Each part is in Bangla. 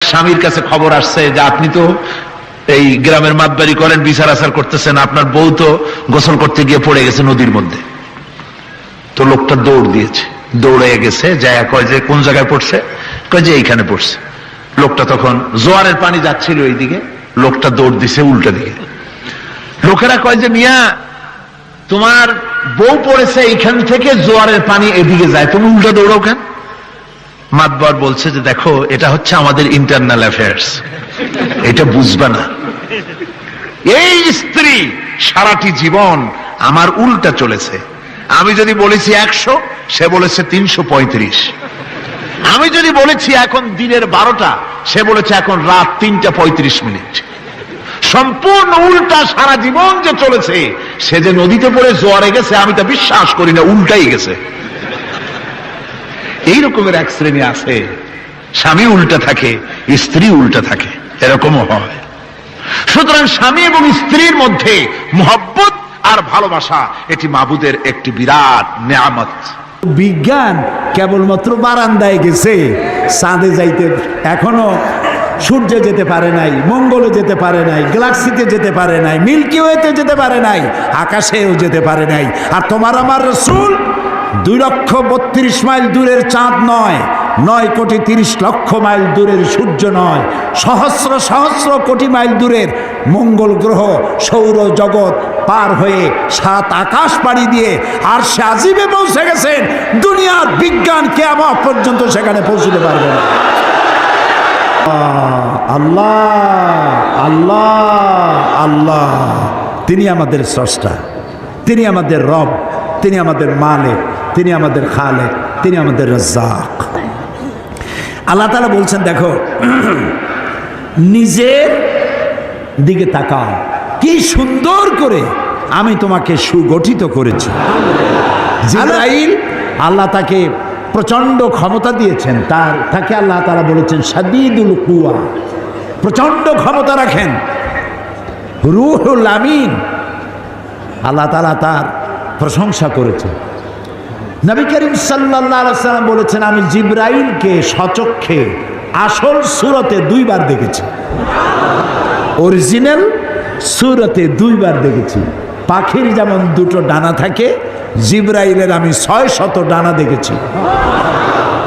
স্বামীর কাছে খবর আসছে যে আপনি তো এই গ্রামের মাতবাড়ি করেন, বিচার আচার করতেছেন, আপনার বউ তো গোসল করতে গিয়ে পড়ে গেছে নদীর মধ্যে। তো লোকটা দৌড় দিয়েছে, দৌড়ে গেছে, যায় কয় যে কোন জায়গায় পড়ছে, কয় যে এইখানে পড়ছে। লোকটা তখন জোয়ারের পানি যাচ্ছিল এইদিকে, লোকটা দৌড় দিছে উল্টা দিকে। লোকেরা কয় যে মিয়া তোমার বউ পড়েছে এইখান থেকে, জোয়ারের পানি এদিকে যায়, তুমি উল্টা দৌড়াও কেন? মাতবার বলছে যে দেখো এটা হচ্ছে আমাদের ইন্টারনাল অ্যাফেয়ার্স, এটা বুঝবা না। এই স্ত্রী সারাটি জীবন আমার উল্টা চলেছে। আমি যদি বলেছি 100, সে বলেছে 335। আমি যদি বলেছি এখন দিনের 12টা, সে বলেছে এখন রাত 3টা 35। সম্পূর্ণ উল্টা সারা জীবন যে চলেছে। সে যে নদীতে পড়ে জোয়ারে গেছে আমি তা বিশ্বাস করি না, উল্টাই গেছে। এই রকমের এক শ্রেণী আছে, স্বামী উল্টা থাকে, স্ত্রী উল্টা থাকে, এরকমও হয়। সুতরাং স্বামী এবং স্ত্রীর মধ্যে মহব্বত আর ভালোবাসা এটি মাবুদের একটি বিরাট নেয়ামত। বিজ্ঞান কেবলমাত্র বারান্দায় গেছে, চাঁদে যাইতে এখনো সূর্যে যেতে পারে নাই, মঙ্গলে যেতে পারে নাই, গ্যালাক্সিতে যেতে পারে নাই, মিল্কি ওয়েতে যেতে পারে নাই, আকাশেও যেতে পারে নাই। আর তোমার আমার রাসূল 2,32,000 মাইল দূরের চাঁদ নয়, 9,30,00,000 মাইল দূরের সূর্য নয়, সহস্র সহস্র কোটি মাইল দূরের মঙ্গল গ্রহ সৌর জগৎ পার হয়ে 7 আকাশ পাড়ি দিয়ে আর সে আজিমে পৌঁছে গেছেন। দুনিয়ার বিজ্ঞান কিয়ামত পর্যন্ত সেখানে পৌঁছতে পারবে না। আল্লাহ আল্লাহ আল্লাহ, তিনি আমাদের স্রষ্টা, তিনি আমাদের রব, তিনি আমাদের মালিক, তিনি আমাদের খালেক, তিনি আমাদের রাজ্জাক। আল্লাহ তাআলা বলছেন দেখো নিজের দিকে তাকাও, কি সুন্দর করে আমি তোমাকে সুগঠিত করেছি। জিবরাইল, আল্লাহ তাকে প্রচন্ড ক্ষমতা দিয়েছেন, তাকে আল্লাহ তাআলা বলেছেন শাদীদুল কুওয়া, প্রচন্ড ক্ষমতা রাখেন। রূহুল আমিন, আল্লাহ তাআলা তার প্রশংসা করেছেন। নবী করিম সাল্লাল্লাহু আলাইহি ওয়াসাল্লাম বলেছেন আমি জিবরাইলকে সচক্ষে আসল সূরতে 2 বার দেখেছি, অরিজিনাল সূরতে 2 বার দেখেছি। পাখির যেমন 2টো ডানা থাকে, জিবরাইলের আমি 600 ডানা দেখেছি।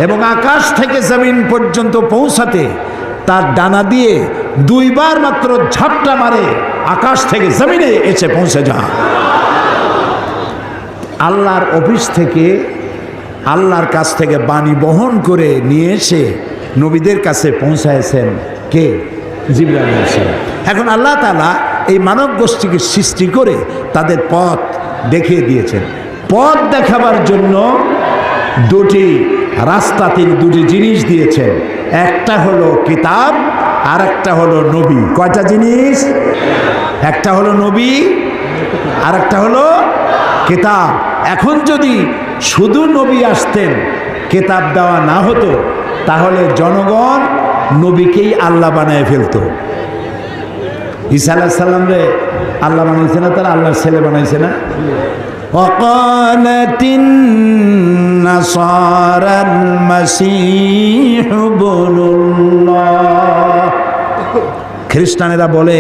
এবং আকাশ থেকে জমিন পর্যন্ত পৌঁছাতে তার ডানা দিয়ে 2 বার মাত্র ঝাপটা মারে, আকাশ থেকে জমিনে এসে পৌঁছে যায়। আল্লাহর অফিস থেকে, আল্লাহর কাছ থেকে বাণী বহন করে নিয়ে এসে নবীদের কাছে পৌঁছায়ছেন কে? জিবরাইল আলাইহিস সালাম। এখন আল্লাহ তাআলা এই মানব গোষ্ঠীকে সৃষ্টি করে তাদের পথ দেখিয়ে দিয়েছেন। পথ দেখাবার জন্য 2টি রাস্তা, তিনি 2টি জিনিস দিয়েছেন। একটা হলো কিতাব আর একটা হলো নবী। কয়টা জিনিস? একটা হলো নবী আর একটা হলো কিতাব। এখন যদি শুধু নবী আসতেন, কিতাব দেওয়া না হতো, তাহলে জনগণ নবীকেই আল্লাহ বানায় ফেলতো। ঈসা আলাইহিস সালাম রে আল্লাহ বানাইছে না, তারা আল্লাহর ছেলে বানাইছে না। ওয়াকালাতিন নাসারাল মাসীহ ইবনুল্লাহ, খ্রিস্টানেরা বলে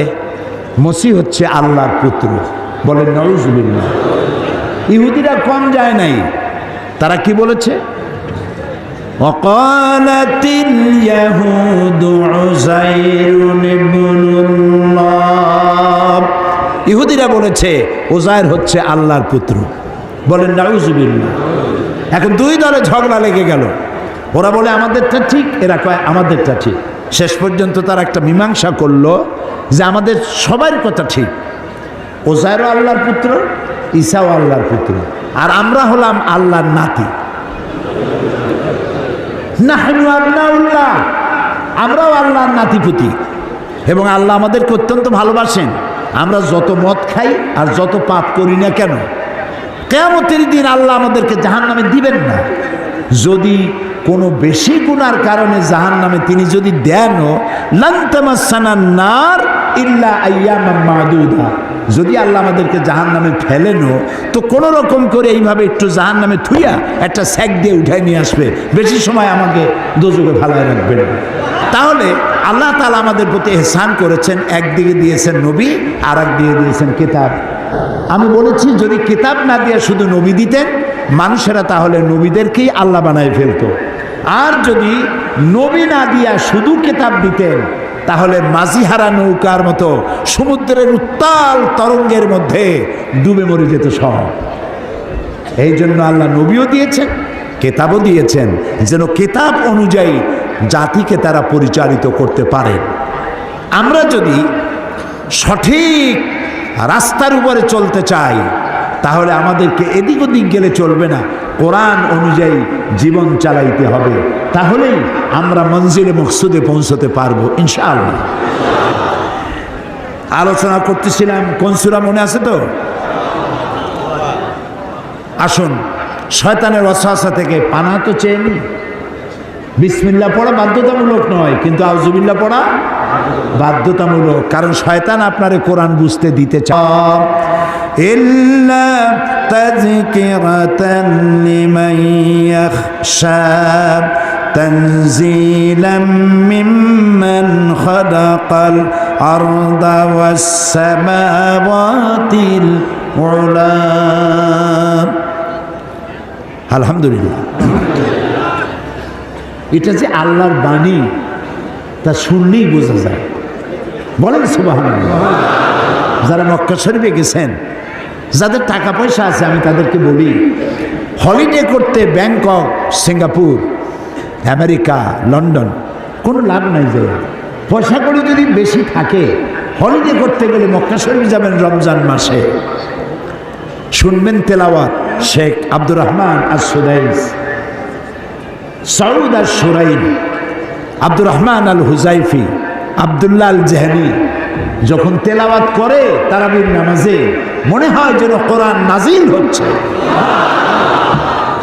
মসিহ হচ্ছে আল্লাহর পুত্র, বলে নাউজুবিল্লাহ। ইহুদিরা কম যায় নাই, তারা কি বলেছে? ওয়াকালাতিল ইয়াহুদু উযাইরুন ইবনুল্লাহ, ইহুদিরা বলেছে উযাইর হচ্ছে আল্লাহর পুত্র, বলেন নাউজুবিল্লাহ। এখন 2 দলে ঝগড়া লেগে গেল, ওরা বলে আমাদেরটা ঠিক, এরা কয় আমাদেরটা ঠিক। শেষ পর্যন্ত তারা একটা মীমাংসা করলো যে আমাদের সবার কথা ঠিক, উযাইরও আল্লাহর পুত্র, ঈসাও আল্লাহর পুত্র, আর আমরা হলাম আল্লাহর নাতি। নাহনু আবনাউল্লাহ, আমরাও আল্লাহর নাতিপুতি। এবং আল্লাহ আমাদেরকে অত্যন্ত ভালোবাসেন। আমরা যত মদ খাই আর যত পাপ করি না কেন, কিয়ামতের দিন আল্লাহ আমাদেরকে জাহান্নামে দিবেন না। যদি কোনো বেশি গুনার কারণে জাহান্নামে তিনি যদি দেনও, লান তামাসসানান নার ইল্লা আইয়ামান মাদুদা, যদি আল্লাহ আমাদেরকে জাহান্নামে ফেলেনও তো কোনো রকম করে এইভাবে একটু জাহান্নামে থুইয়া একটা স্যাক দিয়ে উঠাই নিয়ে আসবে, বেশি সময় আমাকে দোজখে ফালায় রাখবেন। তাহলে আল্লাহ তাআলা আমাদের প্রতি ইহসান করেছেন, একদিকে দিয়েছেন নবী আর একদিকে দিয়েছেন কিতাব। আমি বলেছি যদি কিতাব না দিয়ে শুধু নবী দিতেন মানুষেরা তাহলে নবীদেরকেই আল্লাহ বানায় ফেলতো, আর যদি নবী না দিয়া শুধু কিতাব দিতেন তাহলে মাঝিহারা নৌকার মতো সমুদ্রের উত্তাল তরঙ্গের মধ্যে ডুবে মরে যেত সব। এই জন্য আল্লাহ নবীও দিয়েছেন, কিতাবও দিয়েছেন, যেন কিতাব অনুযায়ী জাতিকে তারা পরিচালিত করতে পারে। আমরা যদি সঠিক রাস্তার উপরে চলতে চাই তাহলে আমাদেরকে এদিক ওদিক গেলে চলবে না, কোরআন অনুযায়ী জীবন চালাইতে হবে, তাহলেই আমরা মঞ্জিলে মকসুদে পৌঁছতে পারবো ইনশাআল্লাহ। আলোচনা করতেছিলাম কোন সূরা মনে আছে তো? আসুন শয়তানের ওয়াসওয়াসা থেকে পানা তো চেয়ে নি। বিসমিল্লাহ পড়া বাধ্যতামূলক নয়, কিন্তু আউযুবিল্লাহ পড়া বাধ্যতামূলক, কারণ শয়তান আপনারে কোরআন বুঝতে দিতে চায়। ইল্লা তাযকিরাতান লিমান ইয়াখশা তানজিলাম মিম্মান খালাকাল আরদা ওয়াস সামাওয়াতিল উলা। আলহামদুলিল্লাহ, এটা যে আল্লাহর বাণী তা শুনলেই বোঝা যায়। বলেন সুবহানাল্লাহ। যারা মক্কা শরীফে গেছেন, যাদের টাকা পয়সা আছে, আমি তাদেরকে বলি হলিডে করতে ব্যাংকক, সিঙ্গাপুর, আমেরিকা, লন্ডন কোনো লাভ নাই। যে পয়সা করে যদি বেশি থাকে হলিডে করতে গেলে মক্কা শরীফ যাবেন রমজান মাসে, শুনবেন তেলাওয়াত শেখ আব্দুর রহমান আস-সুদাইস, সৌদ আশ-শুরাইন, আব্দুর রহমান আল হুজাইফি, আব্দুল্লাহ আল জেহানি যখন তেলাওয়াত করে তারাবির নামাজে মনে হয় যেন কোরআন নাজিল হচ্ছে।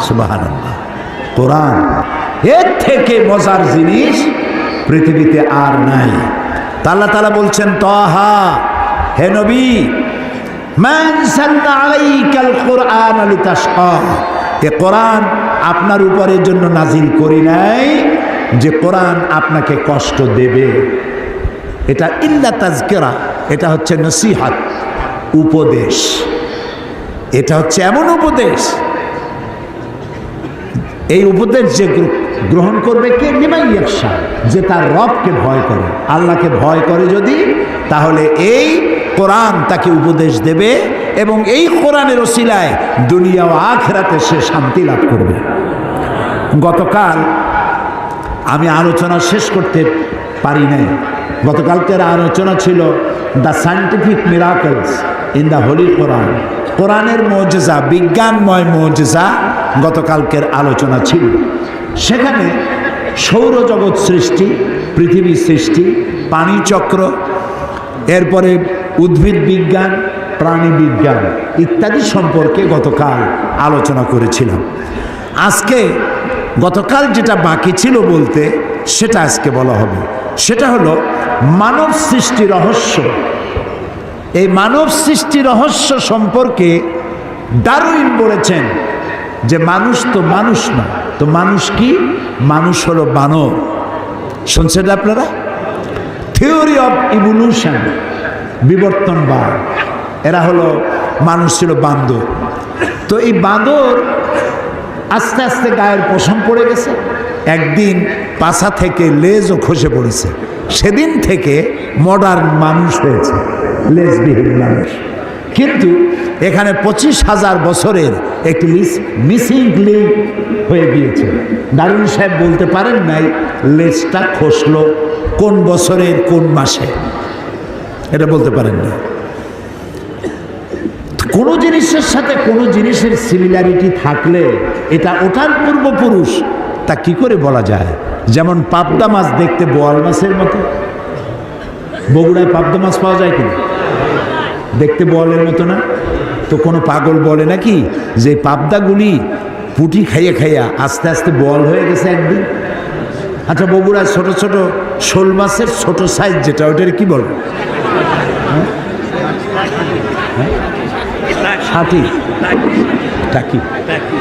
সুবহানাল্লাহ। কোরআন এর থেকে মজার জিনিস পৃথিবীতে আর নাই। আল্লাহ তাআলা বলছেন তাহা, হে নবী, মা আনসালনা আলাইকাল কুরআন লিতাশকা, এ কোরআন আপনার উপরের জন্য নাজিল করি নাই যে কোরআন আপনাকে কষ্ট দেবে। এটা ইল্লা তাযকিরা, এটা হচ্ছে নসিহত, উপদেশ। এটা হচ্ছে এমন উপদেশ, এই উপদেশ যে গ্রহণ করবে কে? লিমান ইয়াখশা, যে তার রবকে ভয় করে, আল্লাহকে ভয় করে যদি, তাহলে এই কোরআন তাকে উপদেশ দেবে এবং এই কোরআনের ওসিলায় দুনিয়া ও আখিরাতে সে শান্তি লাভ করবে। গতকাল আমি আলোচনা শেষ করতে পারি নাই। গতকালকের আলোচনা ছিল the scientific miracles in the holy Quran, কোরআনের মুজিজা, বিজ্ঞানময় মুজিজা গতকালকের আলোচনা ছিল। সেখানে সৌরজগৎ সৃষ্টি, পৃথিবী সৃষ্টি, পানিচক্র, এরপরে উদ্ভিদ বিজ্ঞান, প্রাণী বিজ্ঞান ইত্যাদি সম্পর্কে গতকাল আলোচনা করেছিলাম। আজকে গতকাল যেটা বাকি ছিল বলতে, সেটা আজকে বলা হবে। সেটা হলো মানব সৃষ্টি রহস্য। এই মানব সৃষ্টি রহস্য সম্পর্কে ডারউইন বলেছেন যে মানুষ তো মানুষ না, তো মানুষ কি? মানুষ হলো বানর। শুনছেন আপনারা? থিওরি অফ ইভলিউশন, বিবর্তনবাদ, এরা হলো মানুষ ছিল বান্দর। তো এই বান্দর আস্তে আস্তে গায়ের পশম পড়ে গেছে, একদিন পাছা থেকে লেজও খসে পড়েছে, সেদিন থেকে মডার্ন মানুষ হয়েছে, লেজবিহীন মানুষ। কিন্তু এখানে 25,000 বছরের একটি মিসিং লিঙ্ক হয়ে গিয়েছে। ডারউইন সাহেব বলতে পারেন নাই লেজটা খসলো কোন বছরের কোন মাসে, এটা বলতে পারেন না। কোনো জিনিসের সাথে কোনো জিনিসের সিমিলারিটি থাকলে এটা ওঠার পূর্বপুরুষ, তা কি করে বলা যায়? যেমন পাবদা মাছ দেখতে বোয়াল মাছের মতো। বগুড়ায় পাবদা মাছ পাওয়া যায় কিনা? দেখতে বোয়ালের মতো না? তো কোনো পাগল বলে নাকি যে পাবদাগুলি পুঁটি খাইয়া খাইয়া আস্তে আস্তে বোয়াল হয়ে গেছে একদিন? আচ্ছা, বগুড়ায় ছোট ছোট শোল মাছের ছোট সাইজ যেটা, ওটার কি বলে? হাতি, টাকি,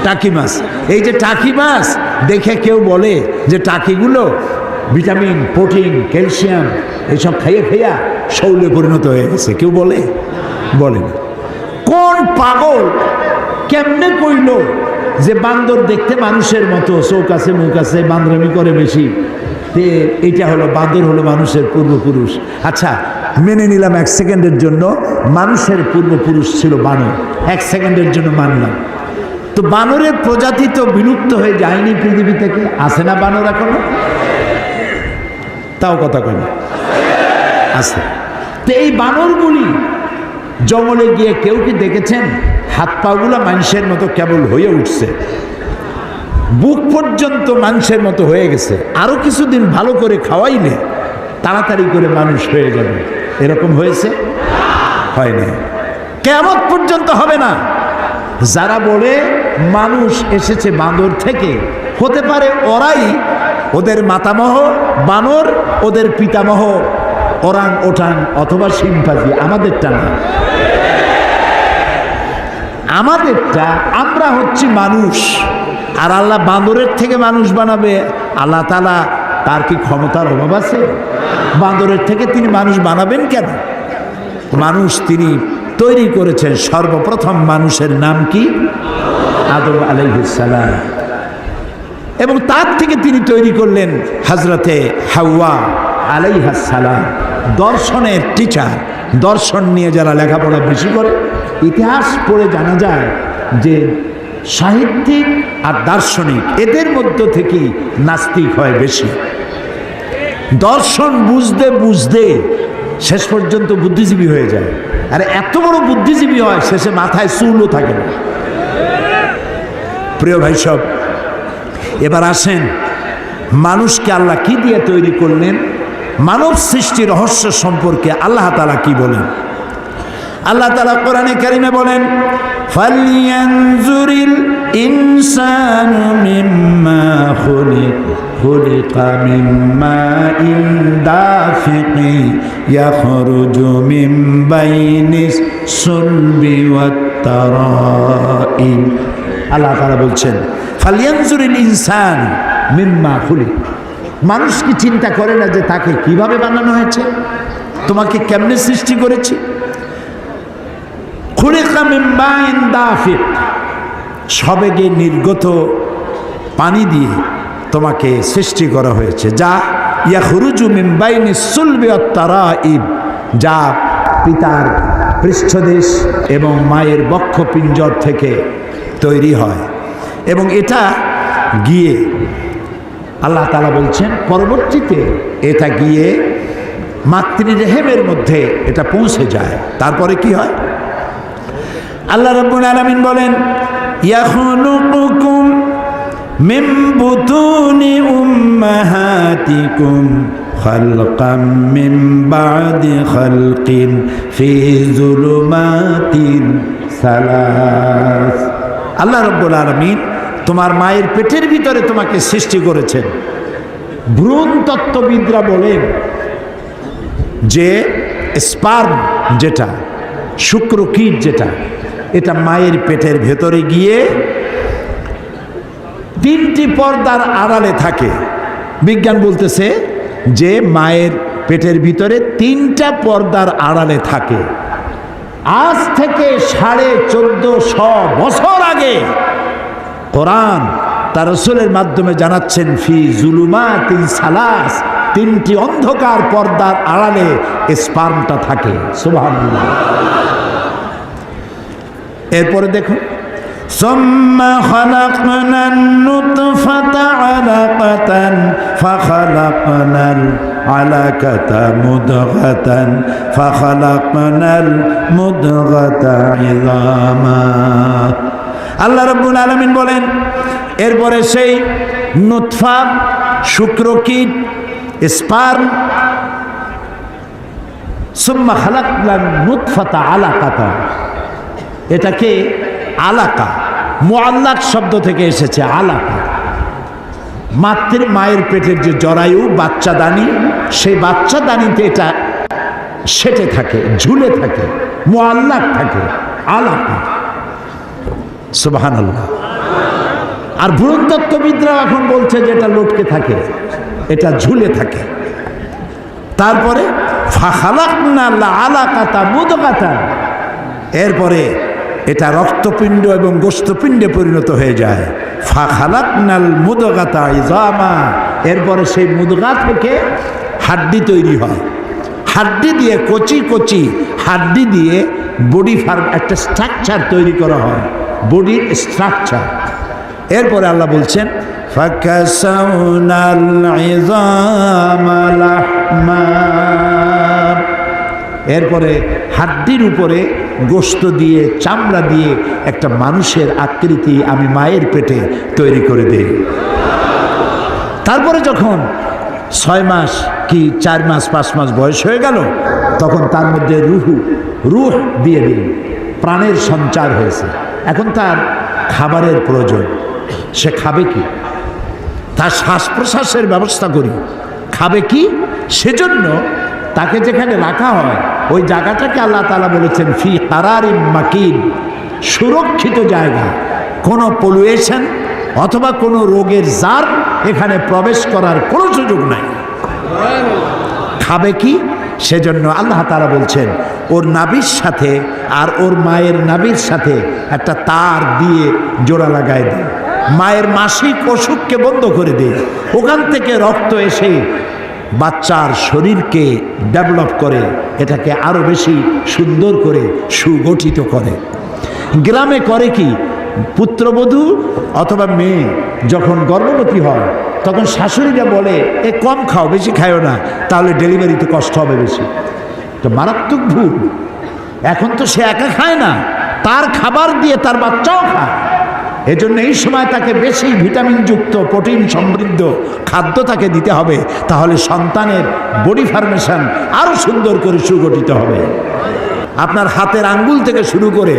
টাকি মাছ। এই যে টাকি মাছ দেখে কেউ বলে যে টাকিগুলো ভিটামিন, প্রোটিন, ক্যালসিয়াম এইসব খাইয়ে খাইয়া শৌলে পরিণত হয়ে গেছে, কেউ বলে? বলেন। কোন পাগল কেমনে কইল যে বান্দর দেখতে মানুষের মতো, চোখ আছে, মুখ আছে, বান্দরামি করে বেশি, এইটা হলো বান্দর, হলো মানুষের পূর্বপুরুষ। আচ্ছা, মেনে নিলাম এক সেকেন্ডের জন্য মানুষের পূর্বপুরুষ ছিল বানর, এক সেকেন্ডের জন্য মানলাম। তো বানরের প্রজাতি তো বিলুপ্ত হয়ে যায়নি পৃথিবী থেকে, আছে না বানর এখনো? তাও কথা কই আছে। তো এই বানরগুলি জঙ্গলে গিয়ে কেউ কি দেখেছেন হাত পাগুলো মানুষের মতো কেবল হয়ে উঠছে, বুক পর্যন্ত মানুষের মতো হয়ে গেছে, আরো কিছুদিন ভালো করে খাওয়াইলে তাড়াতাড়ি করে মানুষ হয়ে যাবে, এরকম হয়েছে? হয় না, কিয়ামত পর্যন্ত হবে না। যারা বলে মানুষ এসেছে বানর থেকে, হতে পারে ওরাই, ওদের মাতামহ বানর, ওদের পিতামহ ওরাং ওটাং অথবা শিম্পাজি, আমাদেরটা না, আমাদেরটা, আমরা হচ্ছি মানুষ। আর আল্লাহ বান্দরের থেকে মানুষ বানাবে? আল্লাহ তাআলা তার কি ক্ষমতার অভাব আছে? বান্দরের থেকে তিনি মানুষ বানাবেন কেন? মানুষ তিনি তৈরি করেছেন। সর্বপ্রথম মানুষের নাম কি? আদম আলাইহিস সালাম। এবং তার থেকে তিনি তৈরি করলেন হযরতে হাওয়া আলাইহাস সালাম। দর্শনের টিচার, দর্শন নিয়ে যারা লেখাপড়া বেশি করে, ইতিহাস পড়ে জানা যায় যে সাহিত্যিক আর দার্শনিক এদের মধ্য থেকেই নাস্তিক হয় বেশি। দর্শন বুঝতে বুঝতে শেষ পর্যন্ত বুদ্ধিজীবী হয়ে যায়, আর এত বড় বুদ্ধিজীবী হয় শেষে মাথায় চুলও থাকে না। প্রিয় ভাই সব, এবার আসেন মানুষকে আল্লাহ কি দিয়ে তৈরি করলেন, মানব সৃষ্টি রহস্য সম্পর্কে আল্লাহ তাআলা কি বলেন? আল্লাহ তাআলা কোরআনে কারিমে বলেন, ফালইয়ানজুরিল ইনসানু মিম্মা খুলিকা মিম্মা ইন দাফিকি ইয়াখরুজু মিন বাইনিস সুলবি ওয়াত তারাইব। আল্লাহ তাআলা বলছেন, ফালইয়ানজুরিল ইনসান মিম্মা খুলিক। মানুষ কি চিন্তা করে না যে তাকে কিভাবে বানানো হয়েছে, তোমাকে কেমনে সৃষ্টি করেছি? খুলিকা মিন মাইন দাফিক, সবেগে নির্গত পানি দিয়ে তোমাকে সৃষ্টি করা হয়েছে। যা ইয়াখরুজু মিন বাইনিস সুলবি ওয়াত তারাইব, যা পিতার পৃষ্ঠদেশ এবং মায়ের বক্ষপিঞ্জর থেকে তৈরি হয়। এবং এটা গিয়ে আল্লাহ তাআলা বলছেন পরবর্তীতে এটা গিয়ে মাতৃরেহেমের মধ্যে এটা পৌঁছে যায়। তারপরে কি হয়? আল্লাহ রাব্বুল আলামিন বলেন, ইয়াখলুকুকুম মিন বুতুনি উম্মাহাতিকুম খালকাম মিন বাদি খালকিন ফি যুলুমাতিন সালাস। আল্লাহ রাব্বুল আলামিন তোমার মায়ের পেটের ভিতরে তোমাকে সৃষ্টি করেছেন। ভ্রূণ তত্ত্ববিদরা বলেন যে স্পার্ম যেটা, শুক্রকীট যেটা, এটা মায়ের পেটের ভেতরে গিয়ে তিনটি পর্দার আড়ালে থাকে। বিজ্ঞান বলতেছে যে মায়ের পেটের ভিতরে তিনটা পর্দার আড়ালে থাকে। আজ থেকে 1450 বছর আগে কোরআন তার রাসূলের মাধ্যমে জানাচ্ছেন, ফি যুলুমাতিন সালাস, তিনটি অন্ধকার পর্দার আড়ালে স্পার্মটা থাকে। সুবহানাল্লাহ। এরপরে দেখুন, সুম্মা খালাকনান নুতফাতা আলাকাতান ফাখালাকনাল আলাকাতা মুদগাতান ফাখালাকনাল মুদগাতা ইযামা। আল্লাহ রাব্বুল আলামিন বলেন, এরপরে সেই নুতফা, শুক্রকীট, স্পার্ম, সুম্মা খালাকনান নুতফাতা আলাকাতা, এটাকে আলাকা, মুআল্লাক শব্দ থেকে এসেছে আলাকা। মায়ের পেটের যে জরায়ু, বাচ্চাদানি, সেই বাচ্চাদানিতে এটা সেটে থাকে, ঝুলে থাকে, মুআল্লাক থাকে, আলাকা। সুবহানাল্লাহ। আর ভ্রূণতত্ত্ববিদরা এখন বলছে যে এটা লটকে থাকে, এটা ঝুলে থাকে। তারপরে ফাখালাকনাল আলাকাতা মুদগাতান, এরপরে এটা রক্তপিণ্ড এবং গোশতপিণ্ডে পরিণত হয়ে যায়। ফাখালাকনাল মুদগাতা ইযামা, এরপরে সেই মুদগা থেকে হাড্ডি তৈরি হয়। হাড্ডি দিয়ে কচি কচি হাড্ডি দিয়ে বডি ফার্ম একটা স্ট্রাকচার তৈরি করা হয়, বডির স্ট্রাকচার। এরপরে আল্লাহ বলছেন ফাকাসাউনাল ইযামা লাহমা, এরপরে হাড্ডির উপরে গোশত দিয়ে চামড়া দিয়ে একটা মানুষের আকৃতি আমি মায়ের পেটে তৈরি করে দেই। তারপরে যখন 6 মাস কি 4 মাস 5 মাস বয়স হয়ে গেল, তখন তার মধ্যে রুহ দিয়ে দিই, প্রাণের সঞ্চার হয়েছে। এখন তার খাবারের প্রয়োজন, সে খাবে কি? তার শ্বাস প্রশ্বাসের ব্যবস্থা করি, খাবে কি? সেজন্য তাকে যেখানে রাখা হয় ওই জায়গাটাকে আল্লাহ তাআলা বলেছেন ফি কারারিম মাকিন, সুরক্ষিত জায়গা। কোনো পলুয়েশন অথবা কোনো রোগের জার এখানে প্রবেশ করার কোনো সুযোগ নাই। খাবে কি? সেজন্য আল্লাহ তাআলা বলছেন ওর নাভির সাথে আর ওর মায়ের নাভির সাথে একটা তার দিয়ে জোড়া লাগায় দেয়, মায়ের মাসিক অসুখকে বন্ধ করে দেয়। ওখান থেকে রক্ত এসে বাচ্চার শরীরকে ডেভেলপ করে, এটাকে আরো বেশি সুন্দর করে সুগঠিত করে। গ্রামে করে কি, পুত্রবধূ অথবা মেয়ে যখন গর্ভবতী হয় তখন শাশুড়িরা বলে এ কম খাও, বেশি খাও না, তাহলে ডেলিভারিতে কষ্ট হবে বেশি। তো মারাত্মক ভুল। এখন তো সে একা খায় না, তার খাবার দিয়ে তার বাচ্চাও খায়। এজন্য এই সময় তাকে বেশি ভিটামিনযুক্ত প্রোটিন সমৃদ্ধ খাদ্য তাকে দিতে হবে, তাহলে সন্তানের বডি ফরমেশন আরো সুন্দর করে সুগঠিত হবে। আপনার হাতের আঙ্গুল থেকে শুরু করে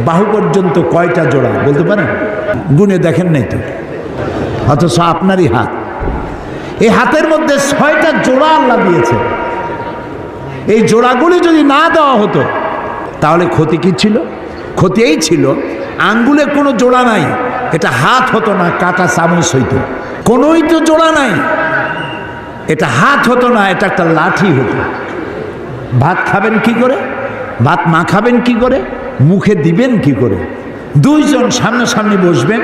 বাহু পর্যন্ত কয়টা জোড়া বলতে পারেন? গুনে দেখেন নাই তো, অথচ আপনারই হাত। এই হাতের মধ্যে 6টা জোড়া আল্লাহ দিয়েছে। এই জোড়াগুলি যদি না দেওয়া হতো তাহলে ক্ষতি কি ছিল? ক্ষতি এই ছিল আঙ্গুলে কোনো জোড়া নাই, এটা হাত হতো না, কাটা চামচ হইতো। কোনোই তো জোড়া নাই, এটা হাত হতো না, এটা একটা লাঠি হতো। ভাত খাবেন কি করে? ভাত মাখাবেন কি করে? মুখে দিবেন কি করে? 2 জন সামনাসামনি বসবেন,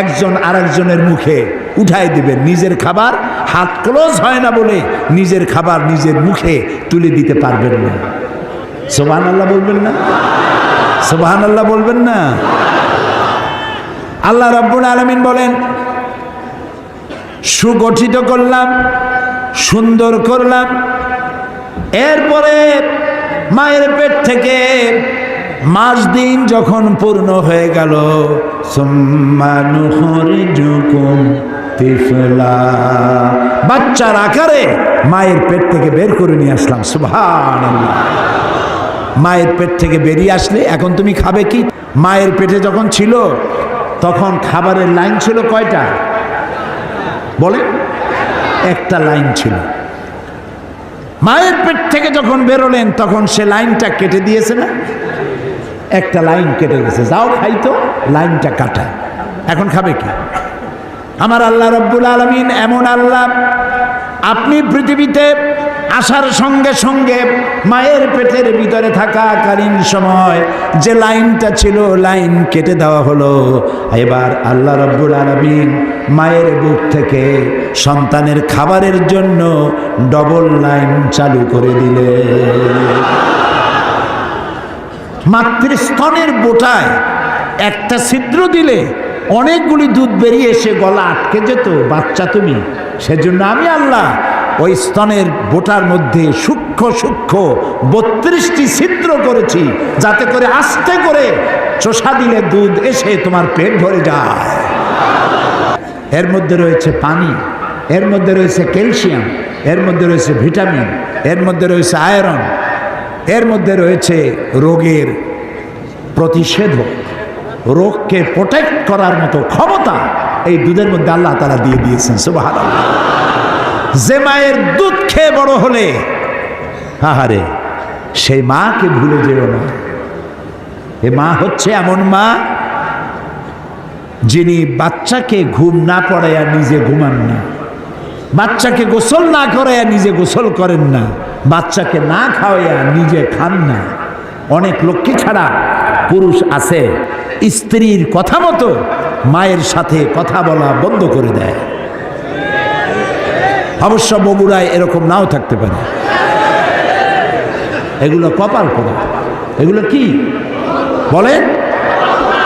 একজন আরেকজনের মুখে উঠাই দিবেন। নিজের খাবার হাত ক্লোজ হয় না বলে নিজের খাবার নিজের মুখে তুলে দিতে পারবেন না। সুবহানাল্লাহ বলবেন না? সুবহানাল্লাহ বলবেন না? আল্লাহ রাব্বুল আলামিন বলেন সুগঠিত করলাম, সুন্দর করলাম। এরপরে মায়ের পেট থেকে মাস দিন যখন পূর্ণ হয়ে গেল, সুম্মা নুখরিজুকুম তিফলা, বাচ্চার আকারে মায়ের পেট থেকে বের করে নিয়ে আসলাম। সুবহানাল্লাহ। মায়ের পেট থেকে বেরিয়ে আসলে এখন তুমি খাবে কি? মায়ের পেটে যখন ছিল তখন খাবারের লাইন ছিল কয়টা বলেন? একটা লাইন ছিল। মায়ের পেট থেকে যখন বেরোলেন তখন সে লাইনটা কেটে দিয়েছে না? একটা লাইন কেটে গেছে, যাও খাইতো, লাইনটা কাটা। এখন খাবে কি? আমার আল্লাহ রাব্বুল আলামিন এমন আল্লাহ, আপনি পৃথিবীতে আসার সঙ্গে সঙ্গে মায়ের পেটের ভিতরে থাকাকালীন সময় যে লাইনটা ছিল লাইন কেটে দেওয়া হলো। এবার আল্লাহ রাব্বুল আলামিন মায়ের বুক থেকে সন্তানের খাবারের জন্য ডবল লাইন চালু করে দিলেন। মাতৃস্তনের বোটায় একটা ছিদ্র দিলে অনেকগুলি দুধ বেরিয়ে এসে গলা আটকে যেত, বাচ্চা তুমি। সেজন্য আমি আল্লাহ ওই স্তনের বোটার মধ্যে সূক্ষ্ম সূক্ষ্ম 32টি ছিদ্র করেছি, যাতে করে আস্তে করে চোষা দিলে দুধ এসে তোমার পেট ভরে যায়। এর মধ্যে রয়েছে পানি, এর মধ্যে রয়েছে ক্যালসিয়াম, এর মধ্যে রয়েছে ভিটামিন, এর মধ্যে রয়েছে আয়রন, এর মধ্যে রয়েছে রোগের প্রতিষেধক, রোগকে প্রোটেক্ট করার মতো ক্ষমতা এই দুধের মধ্যে আল্লাহ তাআলা দিয়ে দিয়েছেন। সুবহানাল্লাহ। যে মায়ের দুধ খেয়ে বড় হলে, আহারে সেই মাকে ভুলে যেও না। এ মা হচ্ছে এমন মা যিনি বাচ্চাকে ঘুম না পড়াইয়া নিজে ঘুমান না, বাচ্চাকে গোসল না করাইয়া নিজে গোসল করেন না, বাচ্চাকে না খাওয়াইয়া নিজে খান না। অনেক লক্ষ্মী ছাড়া পুরুষ আছে স্ত্রীর কথা মতো মায়ের সাথে কথা বলা বন্ধ করে দেয়। অবশ্য বগুড়ায় এরকম নাও থাকতে পারে, এগুলো কপাল পড়া। এগুলো কি বলেন?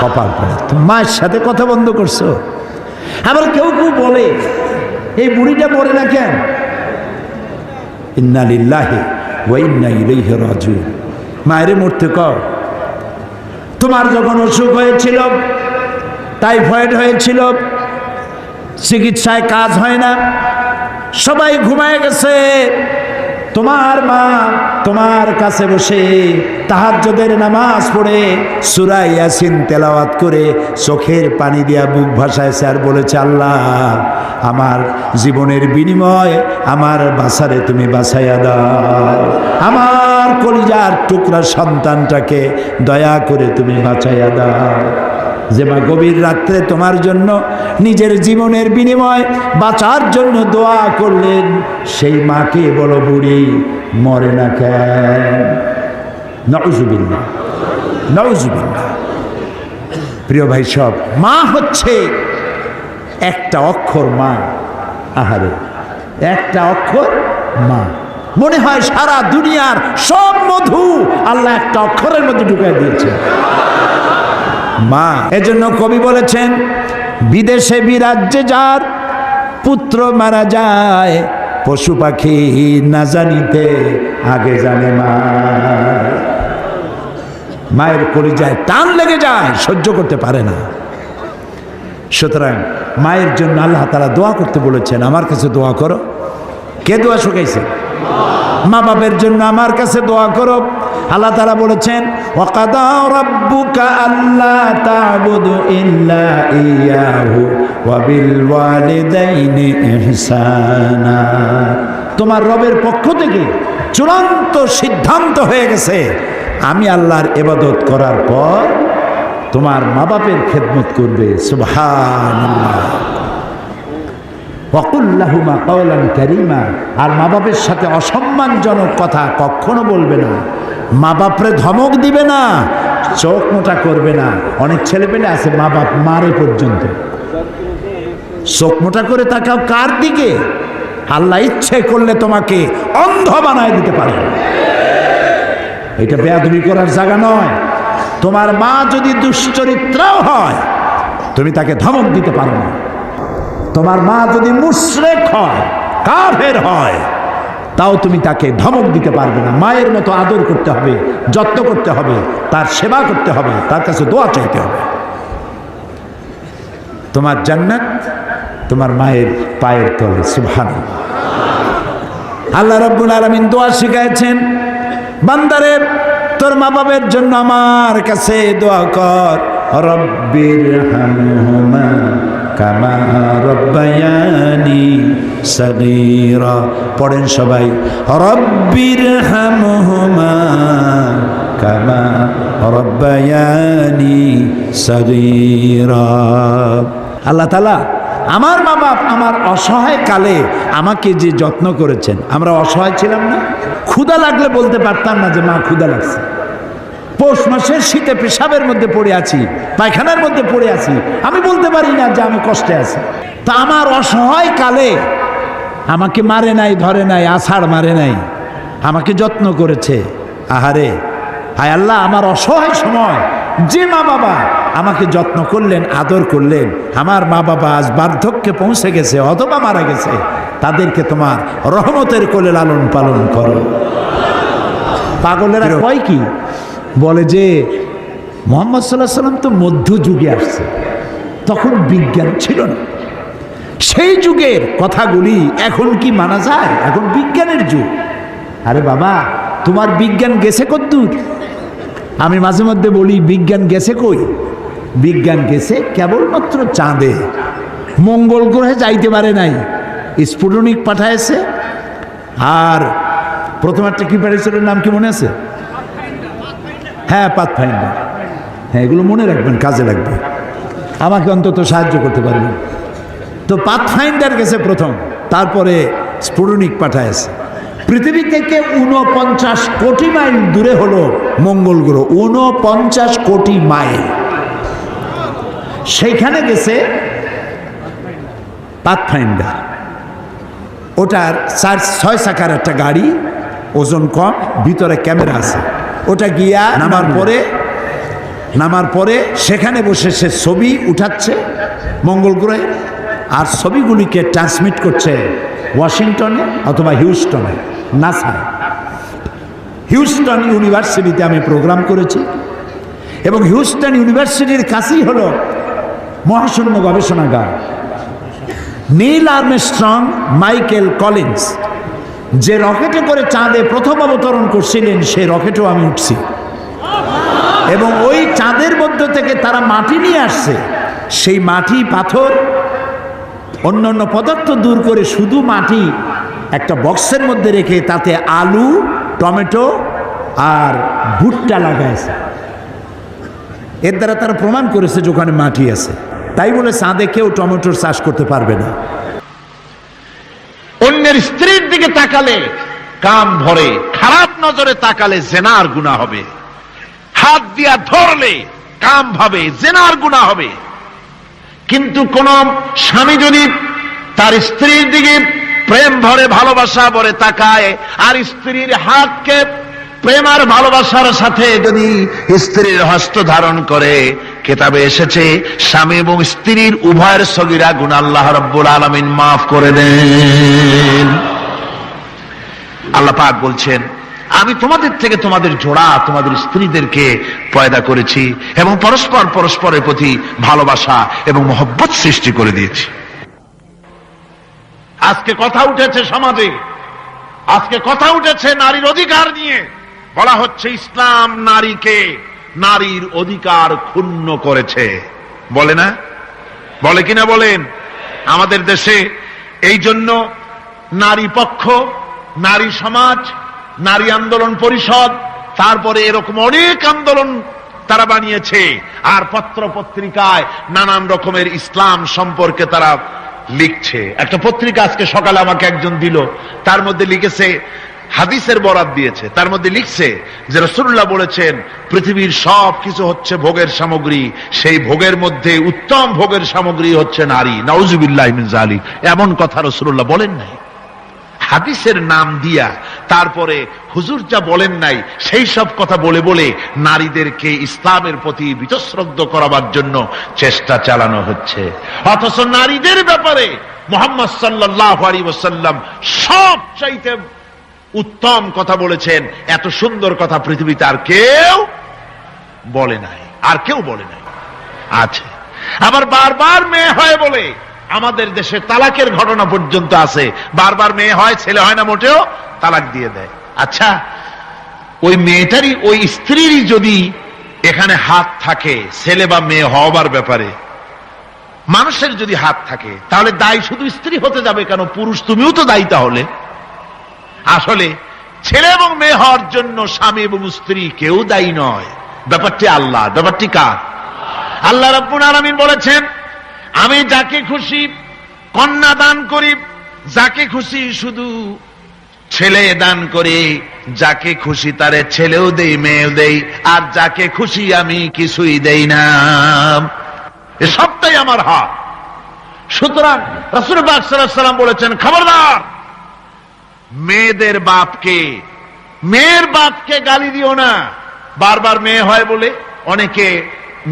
কপাল পড়া। তুমি মায়ের সাথে কথা বন্ধ করছো। আবার কেউ কেউ বলে এই বুড়িটা মরে না কেন? ইন্না লিল্লাহি ওয়া ইন্না ইলাইহি রাজিউন। মায়েরে মরতে কও। তোমার যখন অসুখ হয়েছিল, টাইফয়েড হয়েছিল, চিকিৎসায় কাজ হয় না, সবাই ঘুমায় গেছে, তোমার মা তোমার কাছে বসে তাহাজ্জুদের নামাজ পড়ে সূরা ইয়াসিন তেলাওয়াত করে চোখের পানি দিয়া বুক ভাসাইছে আর বলেছে, আল্লাহ আমার জীবনের বিনিময়ে আমার বাসারে তুমি বাঁচাইয়া দাও, আমার কলিজার টুকরা সন্তানটাকে দয়া করে তুমি বাঁচাইয়া দাও। যে মা গভীর রাত্রে তোমার জন্য নিজের জীবনের বিনিময় বাঁচার জন্য দোয়া করলেন, সেই মাকে বলো বুড়ি মরে না কেন? নাউজুবিল্লাহ, নাউজুবিল্লাহ। প্রিয় ভাই সব, মা হচ্ছে একটা অক্ষর মা। আহারে, একটা অক্ষর মা। মনে হয় সারা দুনিয়ার সব মধু আল্লাহ একটা অক্ষরের মধ্যে ঢুকাই দিয়েছে, মা। এজন্য কবি বলেছেন, বিদেশে বিরাজ্যে যার পুত্র মারা যায়, পশু পাখি না জানিতে আগে জানে মা। মায়ের কলিজায় টান লেগে যায়, সহ্য করতে পারে না। সুতরাং মায়ের জন্য আল্লাহ তাআলা দোয়া করতে বলেছেন, আমার কাছে দোয়া করো। কে দোয়া শুকাইছে? মা বাপের জন্য আমার কাছে দোয়া করো। আল্লাহ তাআলা বলেছেন, ওয়াকাদা রাব্বুকা আল্লা তা'বুদু ইল্লা ইয়াহু ওয়া বিল ওয়ালিদাইনি ইহসানা। তোমার রবের পক্ষ থেকে চূড়ান্ত সিদ্ধান্ত হয়ে গেছে, আমি আল্লাহর ইবাদত করার পর তোমার মা বাপের খেদমত করবে। সুবহানাল্লাহ। ওয়াকুল লাহুমা কাওলান কারীমা। আর মা বাপের সাথে অসম্মানজনক কথা কখনো বলবে না, মা বাপরে ধমক দিবে না, চোখ মোটা করবে না। অনেক ছেলেপেলে আছে মা বাপ মারে পর্যন্ত। চোখ মোটা করে তাকাও কার দিকে? আল্লাহ ইচ্ছে করলে তোমাকে অন্ধ বানায় দিতে পারে। এটা বেয়াদবি করার জায়গা নয়। তোমার মা যদি দুশ্চরিত্রাও হয়, তুমি তাকে ধমক দিতে পারো না। তোমার মা যদি মুশরিক হয়, কাফের হয়, তাও তুমি তাকে ধমক দিতে পারবে না। মায়ের মতো আদর করতে হবে, যত্ন করতে হবে, তার সেবা করতে হবে, তার কাছে দোয়া চাইতে হবে। তোমার জান্নাত তোমার মায়ের পায়ের তলে। সুবহানাল্লাহ। আল্লাহ রাব্বুল আলামিন দোয়া শিখাইছেন, বান্দারে তোর মা বাবার জন্য আমার কাছে দোয়া কর। রব্বির হামহুমা কামা রব্বায়ানি সগীরা। পড়েন সবাই, রব্বির হামহুমা কামা রব্বায়ানি সগীরা। আল্লাহ তাআলা আমার মা বাপ আমার অসহায় কালে আমাকে যে যত্ন করেছেন। আমরা অসহায় ছিলাম না, ক্ষুধা লাগলে বলতে পারতাম না যে মা ক্ষুধা লাগছে। পৌষ মাসের শীতে পেশাবের মধ্যে পড়ে আছি, পায়খানার মধ্যে পড়ে আছি, আমি বলতে পারি না যে আমি কষ্টে আছি। তা আমার অসহায় কালে আমাকে মারে নাই, ধরে নাই, আছাড় মারে নাই, আমাকে যত্ন করেছে। আহারে, হায় আল্লাহ, আমার অসহায় সময় যে মা বাবা আমাকে যত্ন করলেন, আদর করলেন, আমার মা বাবা আজ বার্ধক্যে পৌঁছে গেছে অথবা মারা গেছে, তাদেরকে তোমার রহমতের কোলে লালন পালন করো। পাগলেরা কয় কি বলে যে মুহাম্মদ সাল্লাল্লাহু আলাইহি সাল্লাম তো মধ্যযুগে আসছে, তখন বিজ্ঞান ছিল না। সেই যুগের কথাগুলি এখন কি মানা যায়? এখন বিজ্ঞানের যুগ। আরে বাবা, তোমার বিজ্ঞান গেছে কদ্দূর? আমি মাঝে মধ্যে বলি, বিজ্ঞান গেছে কই? বিজ্ঞান গেছে কেবলমাত্র চাঁদে, মঙ্গল গ্রহে যাইতে পারে নাই। স্পুটনিক পাঠাইছে, আর প্রথম একটা কি পাঠিয়েছিল, নাম কি মনে আছে? হ্যাঁ, পাথফাইন্ডার। হ্যাঁ, এগুলো মনে রাখবেন, কাজে লাগবে, আমাকে অন্তত সাহায্য করতে পারবেন। তো পাথফাইন্ডার গেছে প্রথম, তারপরে স্ফুটনিক পাঠায়ছে। পৃথিবী থেকে 49 কোটি মাইল দূরে হলো মঙ্গল গ্রহ, 49 কোটি মাইল। সেইখানে গেছে পাথফাইন্ডার। ওটার 6 চাকার একটা গাড়ি, ওজন কম, ভিতরে ক্যামেরা আছে। ওটা গিয়া নামার পরে সেখানে বসে সে ছবি উঠাচ্ছে মঙ্গল গ্রহে, আর ছবিগুলিকে ট্রান্সমিট করছে ওয়াশিংটনে অথবা হিউস্টনে, নাসায়। হিউস্টন ইউনিভার্সিটিতে আমি প্রোগ্রাম করেছি, এবং হিউস্টন ইউনিভার্সিটির কাছেই হলো মহাশূন্য গবেষণাগার। নীল আর্মস্ট্রং, মাইকেল কলিন্স যে রকেটে করে চাঁদে প্রথম অবতরণ করছিলেন, সেই রকেটেও আমি উঠছি, এবং ওই চাঁদের মধ্য থেকে তারা মাটি নিয়ে আসছে। সেই মাটি, পাথর, অন্যান্য পদার্থ দূর করে শুধু মাটি একটা বক্সের মধ্যে রেখে তাতে আলু, টমেটো আর ভুট্টা লাগাইছে। এর দ্বারা তারা প্রমাণ করেছে যে ওখানে মাটি আছে। তাই বলে চাঁদে কেউ টমেটোর চাষ করতে পারবে না। অন্যের স্ত্রীর দিকে তাকালে কাম ভরে, খারাপ নজরে তাকালে জেনার গুনাহ হবে, হাত দিয়া ধরলে কাম ভাবে জেনার গুনাহ হবে। কিন্তু কোন স্বামী যদি তার স্ত্রীর দিকে প্রেম ভরে, ভালোবাসা ভরে তাকায়, আর স্ত্রীর হাতকে প্রেম আর ভালোবাসার সাথে যদি স্ত্রীর হস্ত ধারণ করে, কিতাবে এসেছে স্বামী এবং স্ত্রীর উভয়ের সগীরা গুনাহ আল্লাহ রাব্বুল আলামিন মাফ করে দেন। আল্লাহ পাক বলছেন, আমি তোমাদের থেকে তোমাদের জোড়া, তোমাদের স্ত্রীদেরকে পয়দা করেছি এবং পরস্পরের প্রতি ভালোবাসা এবং মহব্বত সৃষ্টি করে দিয়েছি। আজকে কথা উঠেছে সমাজে, আজকে কথা উঠেছে নারীর অধিকার নিয়ে। বলা হচ্ছে ইসলাম নারীকে, নারীর অধিকার ক্ষুণ্ণ করেছে। বলে না? বলে কিনা বলেন? আমাদের দেশে এই জন্য নারী পক্ষ, নারী সমাজ, নারী আন্দোলন পরিষদ, তারপরে এরকম অনেক আন্দোলন তারা বানিয়েছে। আর পত্র পত্রিকায় নানান রকমের ইসলাম সম্পর্কে তারা লিখছে। একটা পত্রিকা আজকে সকালে আমাকে একজন দিল, তার মধ্যে লিখেছে, হাদিসের বরাত দিয়েছে, তার মধ্যে লিখছে যে রাসূলুল্লাহ বলেছেন পৃথিবীর সব কিছু হচ্ছে ভোগের সামগ্রী, সেই ভোগের মধ্যে উত্তম ভোগের সামগ্রী হচ্ছে নারী। নাউযুবিল্লাহি মিন যালিক। এমন কথা রাসূলুল্লাহ বলেন নাই। হাদিসের নাম দিয়া তারপরে হুজুর যা বলেন নাই সেই সব কথা বলে বলে নারীদেরকে ইসলামের প্রতি বীতশ্রদ্ধ করাবার জন্য চেষ্টা চালানো হচ্ছে। অথচ নারীদের ব্যাপারে মুহাম্মদ সাল্লাল্লাহু আলাইহি ওয়াসাল্লাম সবচাইতে উত্তম কথা বলেছেন। এত সুন্দর কথা পৃথিবীতে আর কেউ বলে নাই, আর কেউ বলে নাই। আছে আবার বারবার মেয়ে হয় বলে আমাদের দেশে তালাকের ঘটনা পর্যন্ত আছে। বারবার মেয়ে হয়, ছেলে হয় না মোটেও, তালাক দিয়ে দেয়। আচ্ছা, ওই মেয়েটারই, ওই স্ত্রীরই যদি এখানে হাত থাকে ছেলে বা মেয়ে হওয়ার ব্যাপারে, মানুষের যদি হাত থাকে, তাহলে দায়ী শুধু স্ত্রী হতে যাবে কেন? পুরুষ তুমিও তো দায়ী। তাহলে আসলে ছেলে এবং মেয়ে হওয়ার জন্য স্বামী এবং স্ত্রী কেউ দায়ী নয়। ব্যাপারটি আল্লাহ। ব্যাপারটি কার? আল্লাহ রাব্বুল আলামিন বলেছেন, আমি যাকে খুশি কন্যা দান করি, যাকে খুশি শুধু ছেলে দান করি, যাকে খুশি তারে ছেলেও দেই, মেয়েও দেই, আর যাকে খুশি আমি কিছুই দেই না। এ সবটাই আমার হাত। সুতরাং রাসূল পাক সাল্লাল্লাহু আলাইহি ওয়াসাল্লাম বলেছেন, খবরদার মেয়েদের বাপকে, মেয়ের বাপকে গালি দিও না। বারবার মেয়ে হয় বলে অনেকে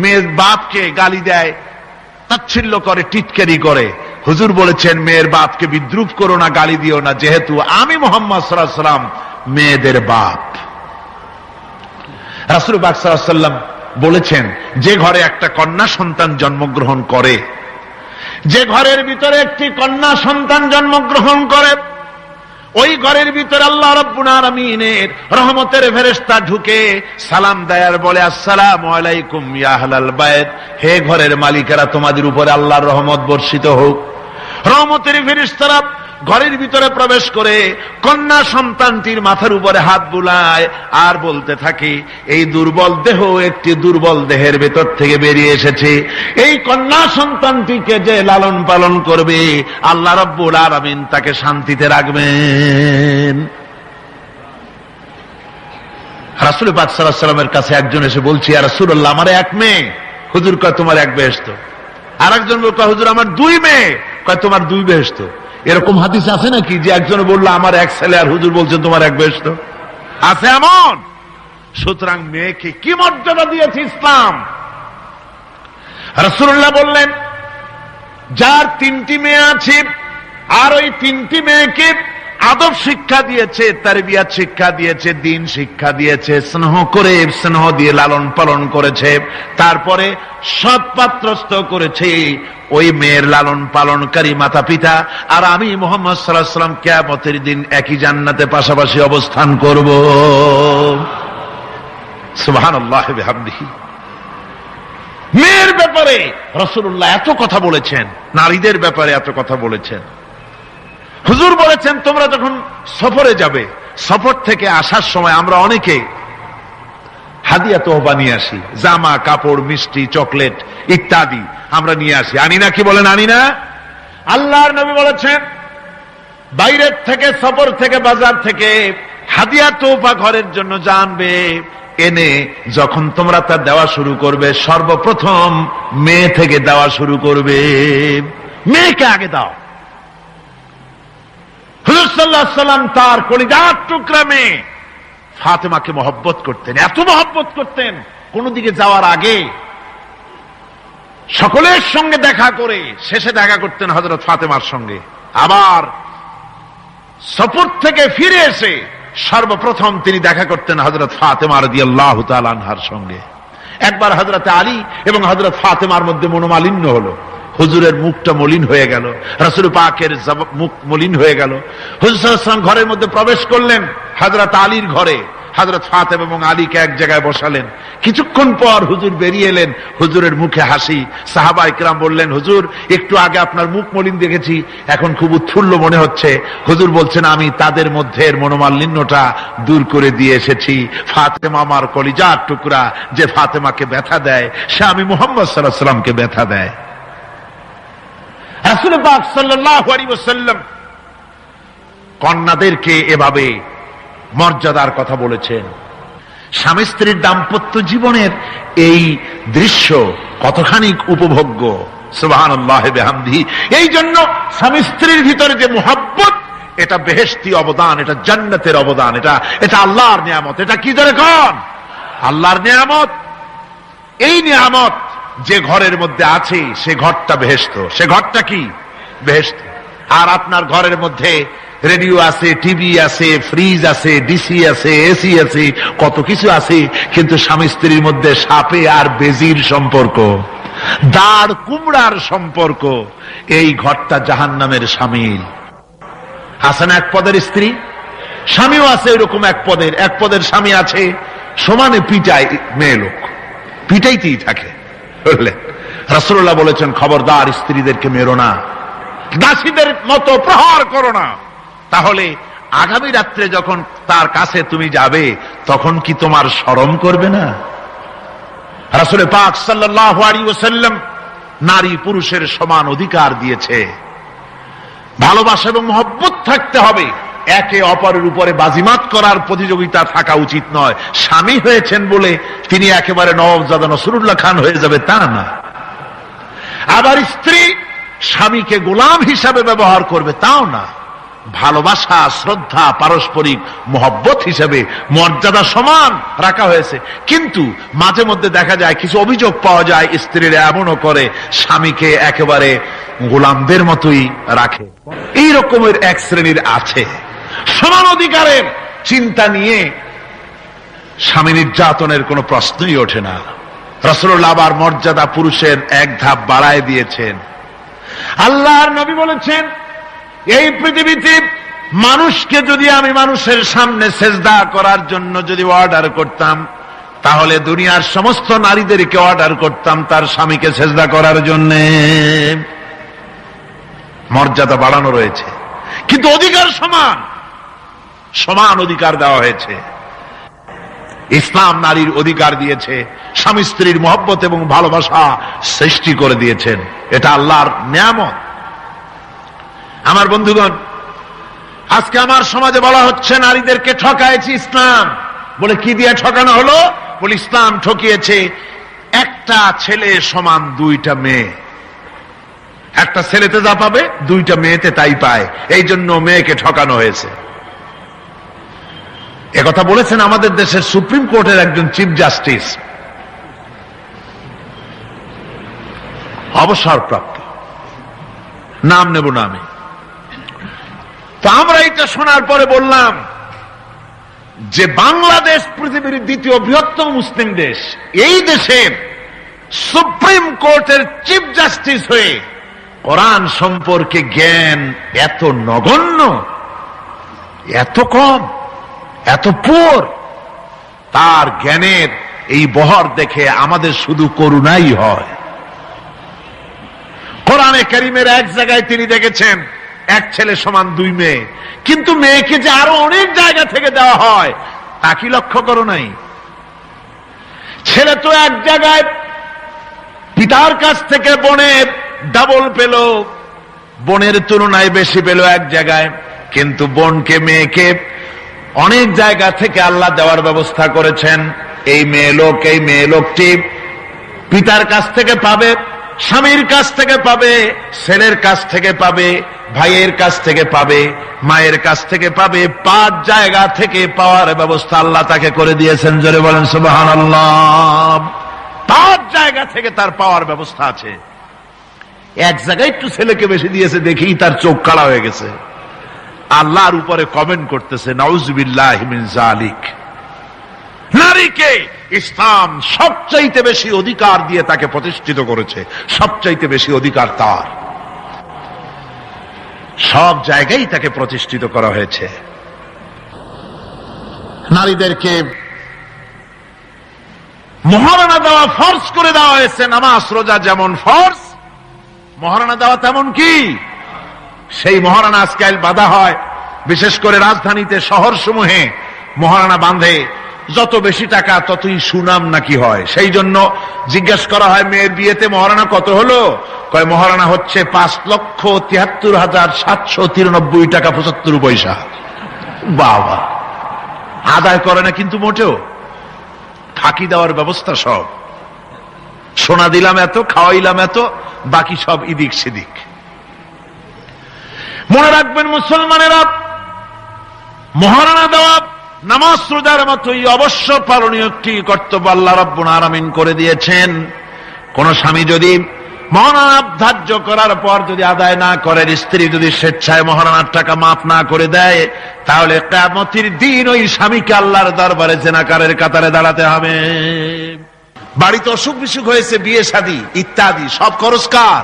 মেয়ের বাপকে গালি দেয়, তাচ্ছিল্য করে, টিটকারি করে। হুজুর বলেছেন মেয়ের বাপকে বিদ্রুপ করো না, গালি দিও না, যেহেতু আমি মুহাম্মদ সাল্লাল্লাহু আলাইহি ওয়াসাল্লাম মেয়েদের বাপ। রাসূল পাক সাল্লাল্লাহু আলাইহি ওয়াসাল্লাম বলেছেন, যে ঘরে একটা কন্যা সন্তান জন্মগ্রহণ করে, যে ঘরের ভিতরে একটি কন্যা সন্তান জন্মগ্রহণ করে, ওই ঘরের ভিতরে আল্লাহ রাব্বুল আলামিনের রহমতের ফেরেশতা ঢুকে সালাম দেয় আর বলে, আসসালামু আলাইকুম ইয়া আহলাল বাইত, হে ঘরের মালিকেরা, তোমাদের উপরে আল্লাহর রহমত বর্ষিত হোক। রহমতের ফেরেশতারা ঘরের ভিতরে প্রবেশ করে কন্যা সন্তানটির মাথার উপরে হাত বুলায় আর বলতে থাকে, এই দুর্বল দেহ একটি দুর্বল দেহের ভেতর থেকে বেরিয়ে এসেছে, এই কন্যা সন্তানটিকে যে লালন পালন করবে আল্লাহ রাব্বুল আলামিন তাকে শান্তিতে রাখবেন। রাসূল পাক সাল্লাল্লাহু আলাইহি ওয়াসাল্লামের কাছে একজন এসে বলছে, ইয়া রাসূলুল্লাহ, আমার এক মেয়ে। হুজুর কয়, তোমার এক বেহেশত। আর একজন বলল, হুজুর আমার দুই মেয়ে। কয়, তোমার দুই বেহেশত। এরকম হাদিস আছে নাকি যে একজনে বললো আমার এক ছেলে আর হুজুর বলছেন তোমার এক বেহেশত? আছে এমন? সুতরাং মেয়েকে কি মর্যাদা দিয়েছে ইসলাম। রাসূলুল্লাহ বললেন, যার তিনটি মেয়ে আছে আর ওই তিনটি মেয়েকে আদব শিক্ষা দিয়েছে, তারবিয়াত শিক্ষা দিয়েছে, দ্বীন শিক্ষা দিয়েছে, স্নেহ করে স্নেহ দিয়ে লালন পালন করেছে, তারপরে সৎ পাত্রস্থ করেছে, ওই মেয়ের লালন পালনকারী মাতা পিতা আর আমি মুহাম্মদ সাল্লাল্লাহু আলাইহি ওয়াসাল্লাম কিয়ামতের দিন একই জান্নাতে পাশাপাশি অবস্থান করব। সুবহানাল্লাহি ওয়া বিহামদিহি। মেয়ের ব্যাপারে রাসূলুল্লাহ এত কথা বলেছেন, নারীদের ব্যাপারে এত কথা বলেছেন। হুজুর বলেছেন, তোমরা যখন সফরে যাবে, সফর থেকে আসার সময় আমরা অনেকে হাদিয়া তোহবা নিয়ে আসি, জামা কাপড় মিষ্টি চকলেট ইত্যাদি আমরা নিয়ে আসি, আনি না? কি বলেন, আনি না? আল্লাহর নবী বলেছেন, বাইরের থেকে সফর থেকে বাজার থেকে হাদিয়া তোহবা ঘরের জন্য জানবে, এনে যখন তোমরা তা দেওয়া শুরু করবে সর্বপ্রথম মেয়ে থেকে দেওয়া শুরু করবে, মেয়েকে আগে দাও। হুজুর সাল্লাল্লাহু আলাইহি ওয়াসাল্লাম তার কলিজার টুকরা মেয়ে ফাতেমাকে মহব্বত করতেন, এত মহব্বত করতেন, কোন দিকে যাওয়ার আগে সকলের সঙ্গে দেখা করে শেষে দেখা করতেন হযরত ফাতেমার সঙ্গে। আবার সফর থেকে ফিরে এসে সর্বপ্রথম তিনি দেখা করতেন হযরত ফাতেমা রাদিয়াল্লাহু তাআলা আনহার সঙ্গে। একবার হযরত আলী এবং হযরত ফাতেমার মধ্যে মনোমালিন্য হলো, হুজুরের মুখটা মলিন হয়ে গেল, রাসূল পাকের মুখ মলিন হয়ে গেল। হুজুর সাল্লাল্লাহু আলাইহি ওয়াসাল্লাম ঘরের মধ্যে প্রবেশ করলেন, হযরত আলীর ঘরে হযরত ফাতেমা এবং আলীকে এক জায়গায় বসালেন। কিছুক্ষণ পর হুজুর বেরিয়ে এলেন, হুজুরের মুখে হাসি। সাহাবায়ে কেরাম বললেন, হুজুর একটু আগে আপনার মুখ মলিন দেখেছি, এখন খুব উৎফুল্ল মনে হচ্ছে। হুজুর বলছেন, আমি তাদের মধ্যে মনোমালিন্যটা দূর করে দিয়ে এসেছি। ফাতেমা আমার কলিজার টুকরা, যে ফাতেমাকে ব্যথা দেয় সে আমি মুহাম্মদ সাল্লাল্লাহু আলাইহি ওয়াসাল্লামকে ব্যথা দেয়। রাসূল পাক সাল্লাল্লাহু আলাইহি ওয়াসাল্লাম কন্যাদেরকে এভাবে মর্যাদার কথা বলেছেন। স্বামী স্ত্রীর দাম্পত্য জীবনের এই দৃশ্য কতখানি উপভোগ্য, সুবহানাল্লাহি ওয়া বিহামদিহি। এই জন্য স্বামী স্ত্রীর ভিতরে যে মুহাব্বত, এটা বেহেশতি অবদান, এটা জান্নাতের অবদান, এটা আল্লাহর নিয়ামত। এটা কি ধরে কোন? আল্লাহর নিয়ামত। এই নিয়ামত যে ঘরের মধ্যে আছে সে ঘরটা বেহেশত, সে ঘরটা কি? বেহেশত। আর আপনার ঘরের মধ্যে রেডিও আছে, টিভি আছে, ফ্রিজ আছে, ডিসি আছে, এসি আছে, কত কিছু আছে, কিন্তু স্বামী স্ত্রীর মধ্যে সাপে আর বেজির সম্পর্ক, দাঁড় কুমড়ার সম্পর্ক, এই ঘরটা জাহান্নামের শামিল। আছে না এক পদের স্ত্রী? স্বামীও আছে এরকম এক পদের স্বামী আছে, সমানে পিটায় মেয়ে লোক, পিটাইতেই থাকে। বুঝলেন? রাসূলুল্লাহ বলেছেন, খবরদার স্ত্রীদেরকে মেরো না, দাসীদের মতো প্রহার করো না। তাহলে আগামী রাত্রে যখন তার কাছে তুমি যাবে তখন কি তোমার শরম করবে না? রাসূল পাক সাল্লাল্লাহু আলাইহি ওয়াসাল্লাম নারী পুরুষের সমান অধিকার দিয়েছে। ভালোবাসা এবং মহব্বত থাকতে হবে, একে অপরের উপরে বাজিমাত করার প্রতিযোগিতা থাকা উচিত নয়। স্বামী হয়েছেন বলে তিনি একেবারে নওয়াবজাদা নসরুল্লাহ খান হয়ে যাবে তা না। আবার স্ত্রী স্বামীকে গোলাম হিসাবে ব্যবহার করবে তাও না। ভালোবাসা, শ্রদ্ধা, পারস্পরিক মহব্বত হিসেবে মর্যাদা সমান রাখা হয়েছে। কিন্তু মাঝে মধ্যে দেখা যায়, কিছু অভিযোগ পাওয়া যায়, স্ত্রীরা এমনও করে স্বামীকে একেবারে গোলামদের মতোই রাখে। এই রকমের এক শ্রেণীর আছে। সমান অধিকারের চিন্তা নিয়ে স্বামী নির্যাতনের কোনো প্রশ্নই ওঠে না। রাসূলুল্লাহ আবার মর্যাদা পুরুষের এক ধাপ বাড়ায় দিয়েছেন। আল্লাহর নবী বলেছেন, এই পৃথিবীতে মানুষকে যদি আমি মানুষের সামনে সেজদা করার জন্য যদি অর্ডার করতাম, তাহলে দুনিয়ার সমস্ত নারীদেরকে অর্ডার করতাম তার স্বামীকে সেজদা করার জন্য। মর্যাদা বাড়ানো রয়েছে। কিন্তু অধিকার সমান, সমান অধিকার দেওয়া হয়েছে। ইসলাম নারীর অধিকার দিয়েছে, স্বামী স্ত্রীর মহব্বত এবং ভালোবাসা সৃষ্টি করে দিয়েছেন। এটা আল্লাহর নিয়ামত। আমার বন্ধুগণ, আজকে আমার সমাজে বলা হচ্ছে নারীদেরকে ঠকাইছে ইসলাম। বলে কি দিয়ে ঠকানো হলো? বলে ইসলাম ঠকিয়েছে একটা ছেলে সমান দুইটা মেয়ে। একটা ছেলেতে যা পাবে দুইটা মেয়েতে তাই পায়, এই জন্য মেয়েকে ঠকানো হয়েছে। একথা বলেছেন আমাদের দেশের সুপ্রিম কোর্টের একজন চিফ জাস্টিস, অবসরপ্রাপ্ত, নাম নেব না আমি। তো আমরা এটা শোনার পরে বললাম যে বাংলাদেশ পৃথিবীর দ্বিতীয় বৃহত্তম মুসলিম দেশ, এই দেশের সুপ্রিম কোর্টের চিফ জাস্টিস হয়ে কোরআন সম্পর্কে জ্ঞান এত নগণ্য, এত কম, এত পুর, তার জ্ঞানের এই বহর দেখে আমাদের শুধু করুণাই হয়। কোরআনে কারীমের এক জায়গায় তিনি দেখেছেন এক ছেলে সমান দুই মেয়ে, কিন্তু মেয়েকে যে আরো অনেক জায়গা থেকে দেওয়া হয় তা কি লক্ষ্য করো নাই? ছেলে তো এক জায়গায় পিতার কাছ থেকে বোনের ডাবল পেল, বোনের তুলনায় বেশি পেল এক জায়গায়, কিন্তু বোনকে মেয়েকে অনেক জায়গা থেকে আল্লাহ দেওয়ার ব্যবস্থা করেছেন। এই মেয়ে লোকটি পিতার কাছ থেকে পাবে, স্বামীর কাছ থেকে পাবে, ছেলের কাছ থেকে পাবে, ভাইয়ের কাছ থেকে পাবে, মায়ের কাছ থেকে পাবে, 5 জায়গা থেকে পাওয়ার ব্যবস্থা আল্লাহ তাকে করে দিয়েছেন। জোরে বলেন সুবহানাল্লাহ। 5 জায়গা থেকে তার পাওয়ার ব্যবস্থা আছে। এক জায়গায় একটু ছেলেকে বেশি দিয়েছে, দেখি তার চোখ কালা হয়ে গেছে। আল্লাহর উপরে কমেন্ট করতেছে, নাউযুবিল্লাহি মিন যালিক। নারীকে ইসলাম সবচাইতে বেশি অধিকার দিয়ে তাকে প্রতিষ্ঠিত করেছে, সবচাইতে বেশি অধিকার তার, সব জায়গায় তাকে প্রতিষ্ঠিত করা হয়েছে। নারীদেরকে মহারণা দেওয়া ফরজ করে দেওয়া হয়েছে। নামাজ রোজা যেমন ফরজ, মহারণা দেওয়া তেমন কি? সেই মহারণা আজকাল বাঁধা হয়, বিশেষ করে রাজধানীতে, শহর সমূহে মহারণা বাঁধে। যত বেশি টাকা ততই সুনাম নাকি হয়। সেই জন্য জিজ্ঞাসা করা হয়, মেয়ের বিয়েতে মহারণা কত হলো? কয় মহারণা হচ্ছে 5,73,793 টাকা 75 পয়সা। বাবা, আদায় করে না কিন্তু মোটেও, ফাঁকি দেওয়ার ব্যবস্থা সব। সোনা দিলাম এত, খাওয়াইলাম এত, বাকি সব ইদিক সেদিক। মনে রাখবেন মুসলমানেরা, মহারণা দেওয়া নামাজ রোজার মতোই অবশ্য পালনীয় একটি কর্তব্য আল্লাহ রাব্বুল আলামিন করে দিয়েছেন। কোন স্বামী যদি মহারণা ধার্য করার পর যদি আদায় না করেন, স্ত্রী যদি স্বেচ্ছায় মহারণার টাকা মাফ না করে দেয়, তাহলে কিয়ামতের দিন ওই স্বামীকে আল্লাহর দরবারে জেনাকারের কাতারে দাঁড়াতে হবে। বাড়িতে অসুখ বিসুখ হয়েছে, বিয়ে শাদী ইত্যাদি সব খরচ কার?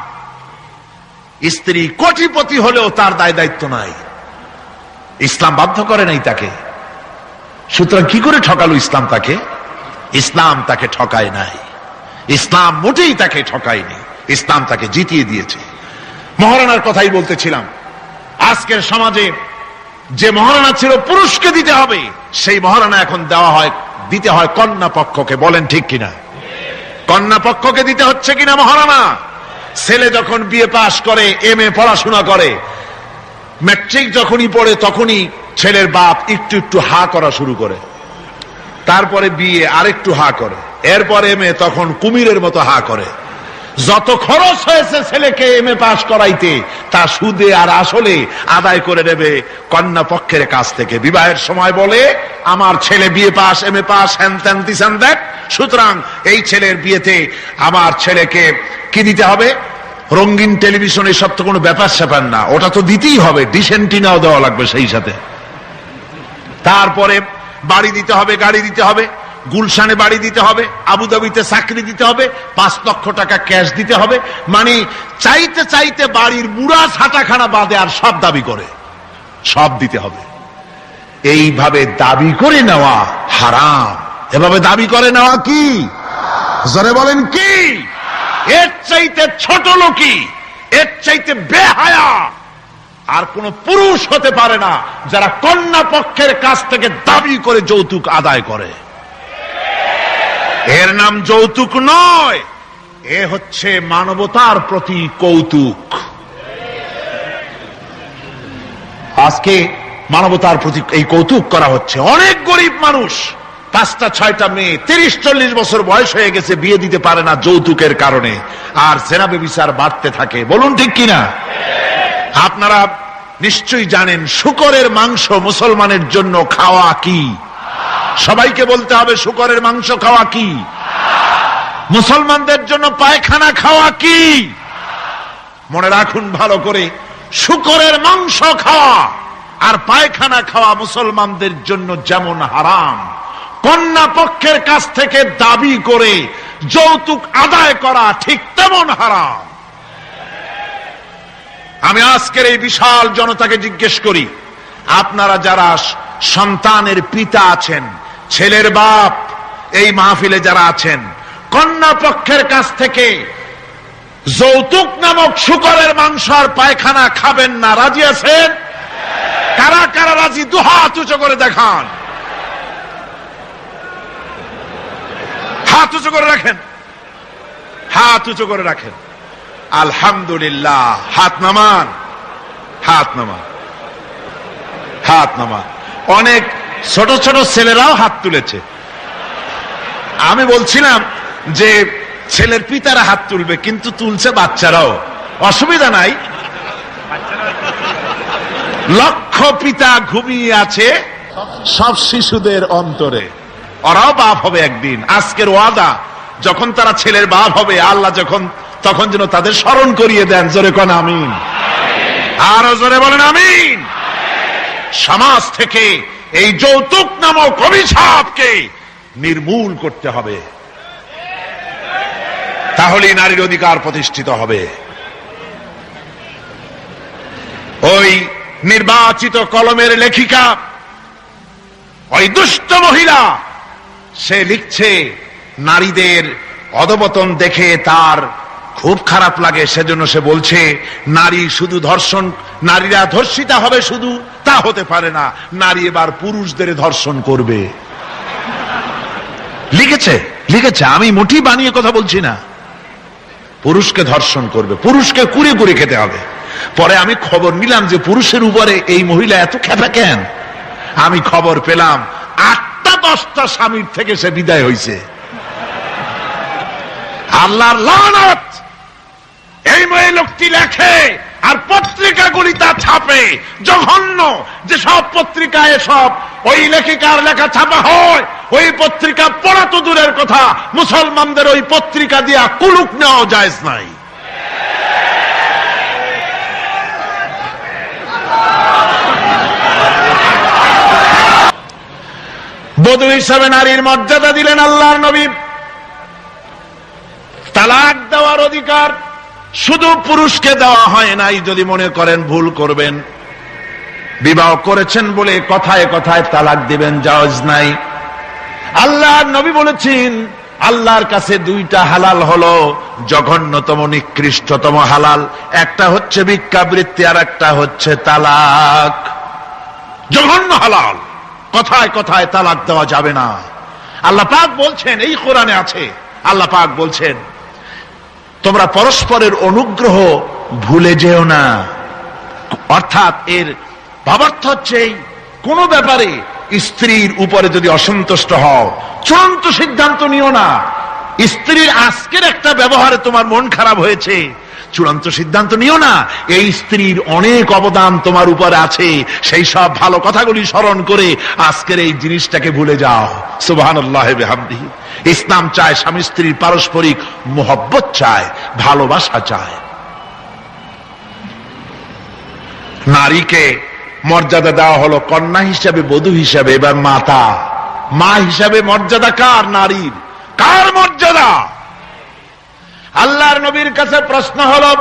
স্ত্রী কোটিপতি হলেও তার দায় দায়িত্ব নাই, ইসলাম বাধ্য করে নাই তাকে। সুতরাং কি করে ঠকালো ইসলাম তাকে? ইসলাম তাকে ঠকায় নাই, ইসলাম মোটেই তাকে ঠকায়নি, ইসলাম তাকে জিতিয়ে দিয়েছে। মহারণার কথাই বলতেছিলাম। আজকের সমাজে যে মহারণা ছিল পুরুষকে দিতে হবে, সেই মহারণা এখন দিতে হয় কন্যা পক্ষকে। বলেন ঠিক কিনা? কন্যা পক্ষকে দিতে হচ্ছে কিনা মহারণা? ছেলে যখন বিয়ে পাশ করে, MA পড়াশোনা করে, ম্যাট্রিক যখনই পড়ে, তখনই ছেলের বাপ একটু একটু হা করা শুরু করে, তারপরে বিয়ে আরেকটু হা করে, এরপর MA, তখন কুমিরের মতো হা করে। যত খরচ হয়েছে ছেলেকে MA পাশ করাইতে, তা সুদে আর আসলে আদায় করে নেবে কন্যা পক্ষের কাছ থেকে। বিবাহের সময় বলে, আমার ছেলে বিয়ে পাস, MA পাস, হ্যান ত্যান দিছেন দেখ, সুতরাং এই ছেলের বিয়েতে আমার ছেলেকে কি দিতে হবে? রঙিন টেলিভিশন, এসব তো কোনো ব্যাপার স্যাপার না, ওটা তো দিতেই হবে, ডিসেন্টিনাও দেওয়া লাগবে সেই সাথে। তারপরে বাড়ি দিতে হবে, গাড়ি দিতে হবে, গুলশানে বাড়ি দিতে হবে, আবুধাবিতে চাকরি দিতে হবে, 5 লক্ষ টাকা ক্যাশ দিতে হবে। মানে চাইতে চাইতে বাড়ির মুড়া ছাটাখানা বাদে আর সব দাবি করে, সব দিতে হবে। এইভাবে দাবি করে নেওয়া হারাম। এভাবে দাবি করে নেওয়া কি? জোরে বলেন কি? এর চাইতে ছোট লোকই, এর চাইতে বেহায়া আর কোন পুরুষ হতে পারে না যারা কন্যা পক্ষের কাছ থেকে দাবি করে যৌতুক আদায় করে। এর নাম যৌতুক নয়, এ হচ্ছে মানবতার প্রতি কৌতুক। আজকে মানবতার প্রতি এই কৌতুক করা হচ্ছে। অনেক গরিব মানুষ 5টা 6টা মেয়ে 30-40 বছর বয়স হয়ে গেছে, বিয়ে দিতে পারে না যৌতুকের কারণে, আর জেনা ব্যভিচার বাড়তে থাকে। বলুন ঠিক কিনা? আপনারা নিশ্চয়ই জানেন শূকরের মাংস মুসলমানের জন্য খাওয়া কি? সবাইকে বলতে হবে শূকরের মাংস খাওয়া কি? মুসলমানদের জন্য পায়খানা খাওয়া কি? মনে রাখুন ভালো করে, শূকরের মাংস খাওয়া আর পায়খানা খাওয়া মুসলমানদের জন্য যেমন হারাম, কন্যা পক্ষের কাছ থেকে দাবি করে যৌতুক আদায় করা ঠিক তেমন হারাম। আমি আজকের এই বিশাল জনতাকে জিজ্ঞেস করি, আপনারা যারা সন্তানের পিতা আছেন, ছেলের বাপ, এই মাহফিলে যারা আছেন, কন্যা পক্ষের কাছ থেকে যৌতুক নামক শূকরের মাংস আর পায়খানা খাবেন না, রাজি আছেন? কারা কারা রাজি? দুহাত উঁচু করে দেখান, হাত উঁচু করে রাখেন, হাত উঁচু করে রাখেন। আলহামদুলিল্লাহ। হাত নামান, হাত নামান, হাত নামান। অনেক ছোট ছোট ছেলেরাও হাত তুলেছে। আমি বলছিলাম যে ছেলের পিতারা হাত তুলবে, কিন্তু তুলছে বাচ্চারাও, অসুবিধা নাই। লক্ষ পিতা ঘুমিয়ে আছে সব শিশুদের অন্তরে, ওরাও বাপ হবে একদিন। আজকের ওয়াদা, যখন তারা ছেলের বাপ হবে, আল্লাহ তখন যেন তাদের স্মরণ করিয়ে দেন। জোরে কোন আমিন, আরো জোরে বলেন আমিন। সমাজ থেকে এই যৌতুক নামক অভিশাপকে নির্মূল করতে হবে, তাহলেই নারীর অধিকার প্রতিষ্ঠিত হবে। ওই নির্বাচিত কলমের লেখিকা, ওই দুষ্ট মহিলা, সে লিখছে নারীদের অধপতন দেখে তার খুব খারাপ লাগে, সেজন্য সে বলছে নারী শুধু ধর্ষণ, নারীরা ধর্ষিতা হবে শুধু তা হতে পারে না, নারী এবার পুরুষদের ধর্ষণ করবে। লিখেছে, লিখেছে, আমি মোটেই বানিয়ে কথা বলছি না। পুরুষকে ধর্ষণ করবে, পুরুষকে কুড়ে কুড়ে খেতে হবে। পরে আমি খবর নিলাম যে পুরুষের উপরে এই মহিলা এত খেপা কেন। আমি খবর পেলাম 8টা-10টা স্বামীর থেকে সে বিদায় হয়েছে। আল্লাহর লানত! এই মেয়ে লোকটি লেখে আর পত্রিকাগুলি তা ছাপে। জঘন্য যে সব পত্রিকায় সব ওই লেখিকার লেখা ছাপা হয়, ওই পত্রিকা পড়া তো দূরের কথা, মুসলমানদের ওই পত্রিকা দিয়া কুলুক নেওয়া জায়েজ নাই। বধূ হিসাবে নারীর মর্যাদা দিলেন আল্লাহর নবী। তালাক দেওয়ার অধিকার শুধু পুরুষকে দেওয়া হয় নাই। যদি মনে করেন ভুল করবেন, বিবাহ করেছেন বলে কথায় কথায় তালাক দিবেন, জায়েজ নাই। আল্লাহর নবী বলেছেন আল্লাহর কাছে 2টা হালাল হলো জঘন্যতম নিকৃষ্টতম হালাল। একটা হচ্ছে ভিক্ষাবৃত্তি, আর একটা হচ্ছে তালাক। জঘন্য হালাল, কথায় কথায় তালাক দেওয়া যাবে না। আল্লাহ পাক বলছেন, এই কোরআনে আছে, আল্লাহ পাক বলছেন তোমরা পরস্পরের অনুগ্রহ ভুলে যেও না। অর্থাৎ এর ভাবার্থ হচ্ছে কোন ব্যাপারে স্ত্রীর উপরে যদি অসন্তুষ্ট হও, চূড়ান্ত সিদ্ধান্ত নিও না। স্ত্রীর আজকের একটা ব্যবহারে তোমার মন খারাপ হয়েছে, চূড়ান্ত সিদ্ধান্ত নিও না। এই স্ত্রীর অনেক অবদান তোমার উপরে আছে, সেই সব ভালো কথাগুলি স্মরণ করে আজকের এই জিনিসটাকে ভুলে যাও। সুবহানাল্লাহ বিহামদিহি। ইসলাম চায় স্বামী স্ত্রীর পারস্পরিক মোহব্বত চায়, ভালোবাসা চায়। নারীকে মর্যাদা দেওয়া হলো কন্যা হিসাবে, বধূ হিসাবে। এবার মাতা, মা হিসাবে মর্যাদা কার? নারীর। কার মর্যাদা? আল্লাহর নবীর কাছে প্রশ্ন হলো,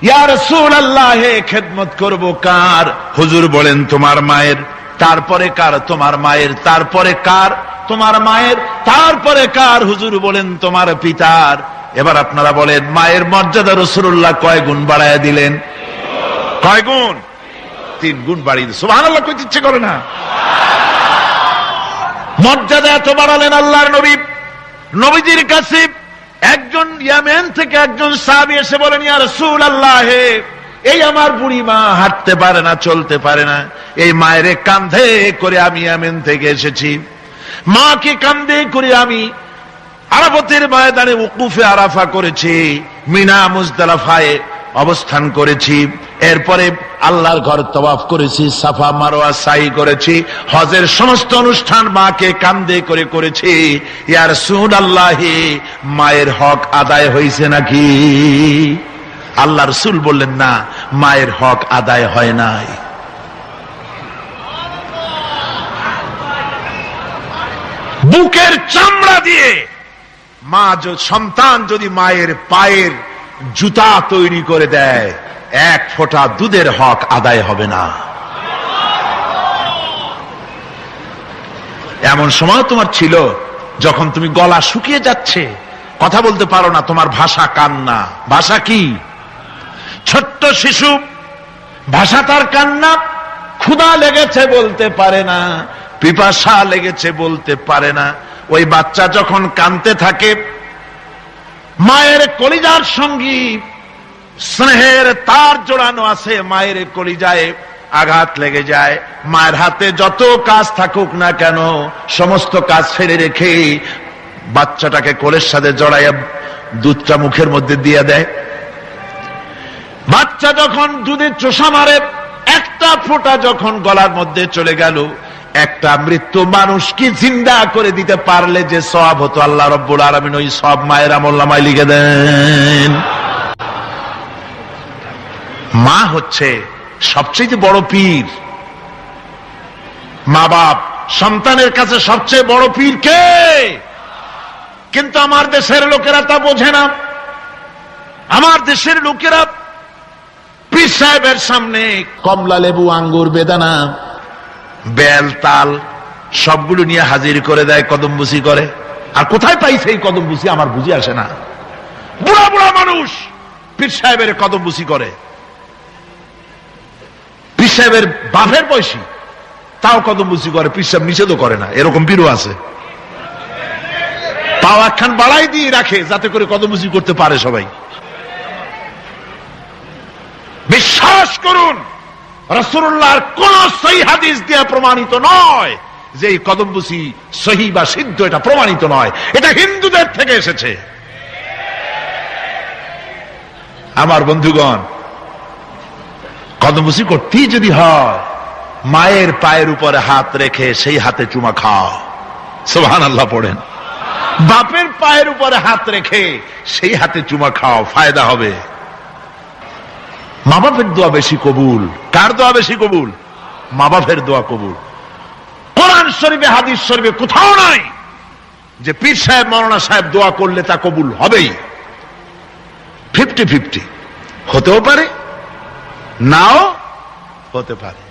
ইয়া রাসূলুল্লাহ, খেদমত করব কার? হুজুর বলেন তোমার মায়ের। তারপরে কার? তোমার মায়ের। তারপরে কার? তোমার মায়ের। তারপরে কার? হুজুর বলেন তোমার পিতার। এবার আপনারা বলেন মায়ের মর্যাদা রাসূলুল্লাহ কয় গুণ বাড়ায়া দিলেন? কয় গুণ? 3 গুণ বাড়িয়ে দিয়েছে। সুবহানাল্লাহ কইতে ইচ্ছে করে না? মর্যাদা এত বাড়ালেন আল্লাহর নবী। নবীজির কাছে একজন ইয়ামেন থেকে একজন সাহাবী এসে বলেন, ইয়া রাসূলুল্লাহ, এই আমার বুড়ি মা হাঁটতে পারে না, চলতে পারে না, এই মায়ের কাঁধে করে আমি ইয়ামেন থেকে এসেছি, মাকে কাঁধে করে আমি আরাফাতের ময়দানে উকুফে আরাফা করেছি, মিনা মুজদালিফায় অবস্থান করেছি, এরপরে আল্লাহর ঘর তওয়াফ করেছি, সাফা মারওয়া সাই করেছি, হজের সমস্ত অনুষ্ঠান মাকে কাঁধে করে করেছি। ইয়া রাসূলুল্লাহ, মায়ের হক আদায় হয়েছে নাকি? আল্লাহ রাসূল বললেন, না, মায়ের হক আদায় হয় নাই। বুকের চামড়া দিয়ে মা সন্তান যদি মায়ের পায়ের জুতা তৈরি করে দেয়, 1 ফোঁটা দুধের হক আদায় হবে না। এমন সময় তোমার ছিল যখন তুমি গলা শুকিয়ে যাচ্ছে, কথা বলতে পারো না, তোমার ভাষা কান্না। ভাষা কি? ছোট্ট শিশু, ভাষা তার কান্না। ক্ষুধা লেগেছে বলতে পারে না, পিপাসা লেগেছে বলতে পারে না। ওই বাচ্চা যখন কাঁদতে থাকে, মায়ের কলিজার সঙ্গী স্নেহের তার জোড়ানো আছে, মায়ের কলিজায় আঘাত লেগে যায়। মায়ের হাতে যত কাজ থাকুক না কেন, সমস্ত কাজ ফেলে রেখে বাচ্চাটাকে কোলের সাথে জড়াইয়া দুধটা মুখের মধ্যে দিয়ে দেয়। বাচ্চা যখন দুধে চোষা মারে, একটা ফোঁটা যখন গলার মধ্যে চলে গেল, একটা মৃত্যু মানুষ কি জিন্দা করে দিতে পারলে যে সওয়াব হতো, আল্লাহ রাব্বুল আলামিন ওই সব মায়ের আমলনামায় লিখে দেন। মা হচ্ছে সবচেয়ে বড় পীর। মা বাপ সন্তানের কাছে সবচেয়ে বড় পীর কে? কিন্তু আমার দেশের লোকেরা তা বোঝে না। আমার দেশের লোকেরা পীর সাহেবের সামনে কমলা লেবু, আঙ্গুর, বেদানা, বেল, তাল সবগুলো নিয়ে হাজির করে দেয়, কদমবুসি করে। আর কোথায় পাইছে এই কদমবুসি আমার বুঝে আসে না। বুড়া বুড়া মানুষ পীর সাহেবের কদমবুসি করে। পীর সাহেবের বাপের বয়সী তাও কদমবুসি করে, পীর সাহেব নিষেধও করে না। এরকম পীরও আছে। পাও একখান বাড়াই দিয়ে রাখে যাতে করে কদমবুসি করতে পারে সবাই। বিশ্বাস করুন, রাসূলুল্লাহর কোন সহিহ হাদিস দিয়ে প্রমাণিত নয় যে এই কদমবুসি সহিহ বা সিদ্ধ, এটা প্রমাণিত নয়। এটা হিন্দুদের থেকে এসেছে। আমার বন্ধুগণ, কদমবুসি করতেই যদি হয়, মায়ের পায়ের উপরে হাত রেখে সেই হাতে চুমা খাও, সুবহানাল্লাহ পড়েন। বাপের পায়ের উপরে হাত রেখে সেই হাতে চুমা খাও, ফায়দা হবে। মা বাপের দোয়া বেশি কবুল। কার দোয়া বেশি কবুল? মা বাপের দোয়া কবুল। কোরআন শরীফে, হাদিস শরীফে কোথাও নাই যে পীর সাহেব, মাওলানা সাহেব দোয়া করলে তা কবুল হবেই। 50-50 হতেও পারে, নাও হতে পারে।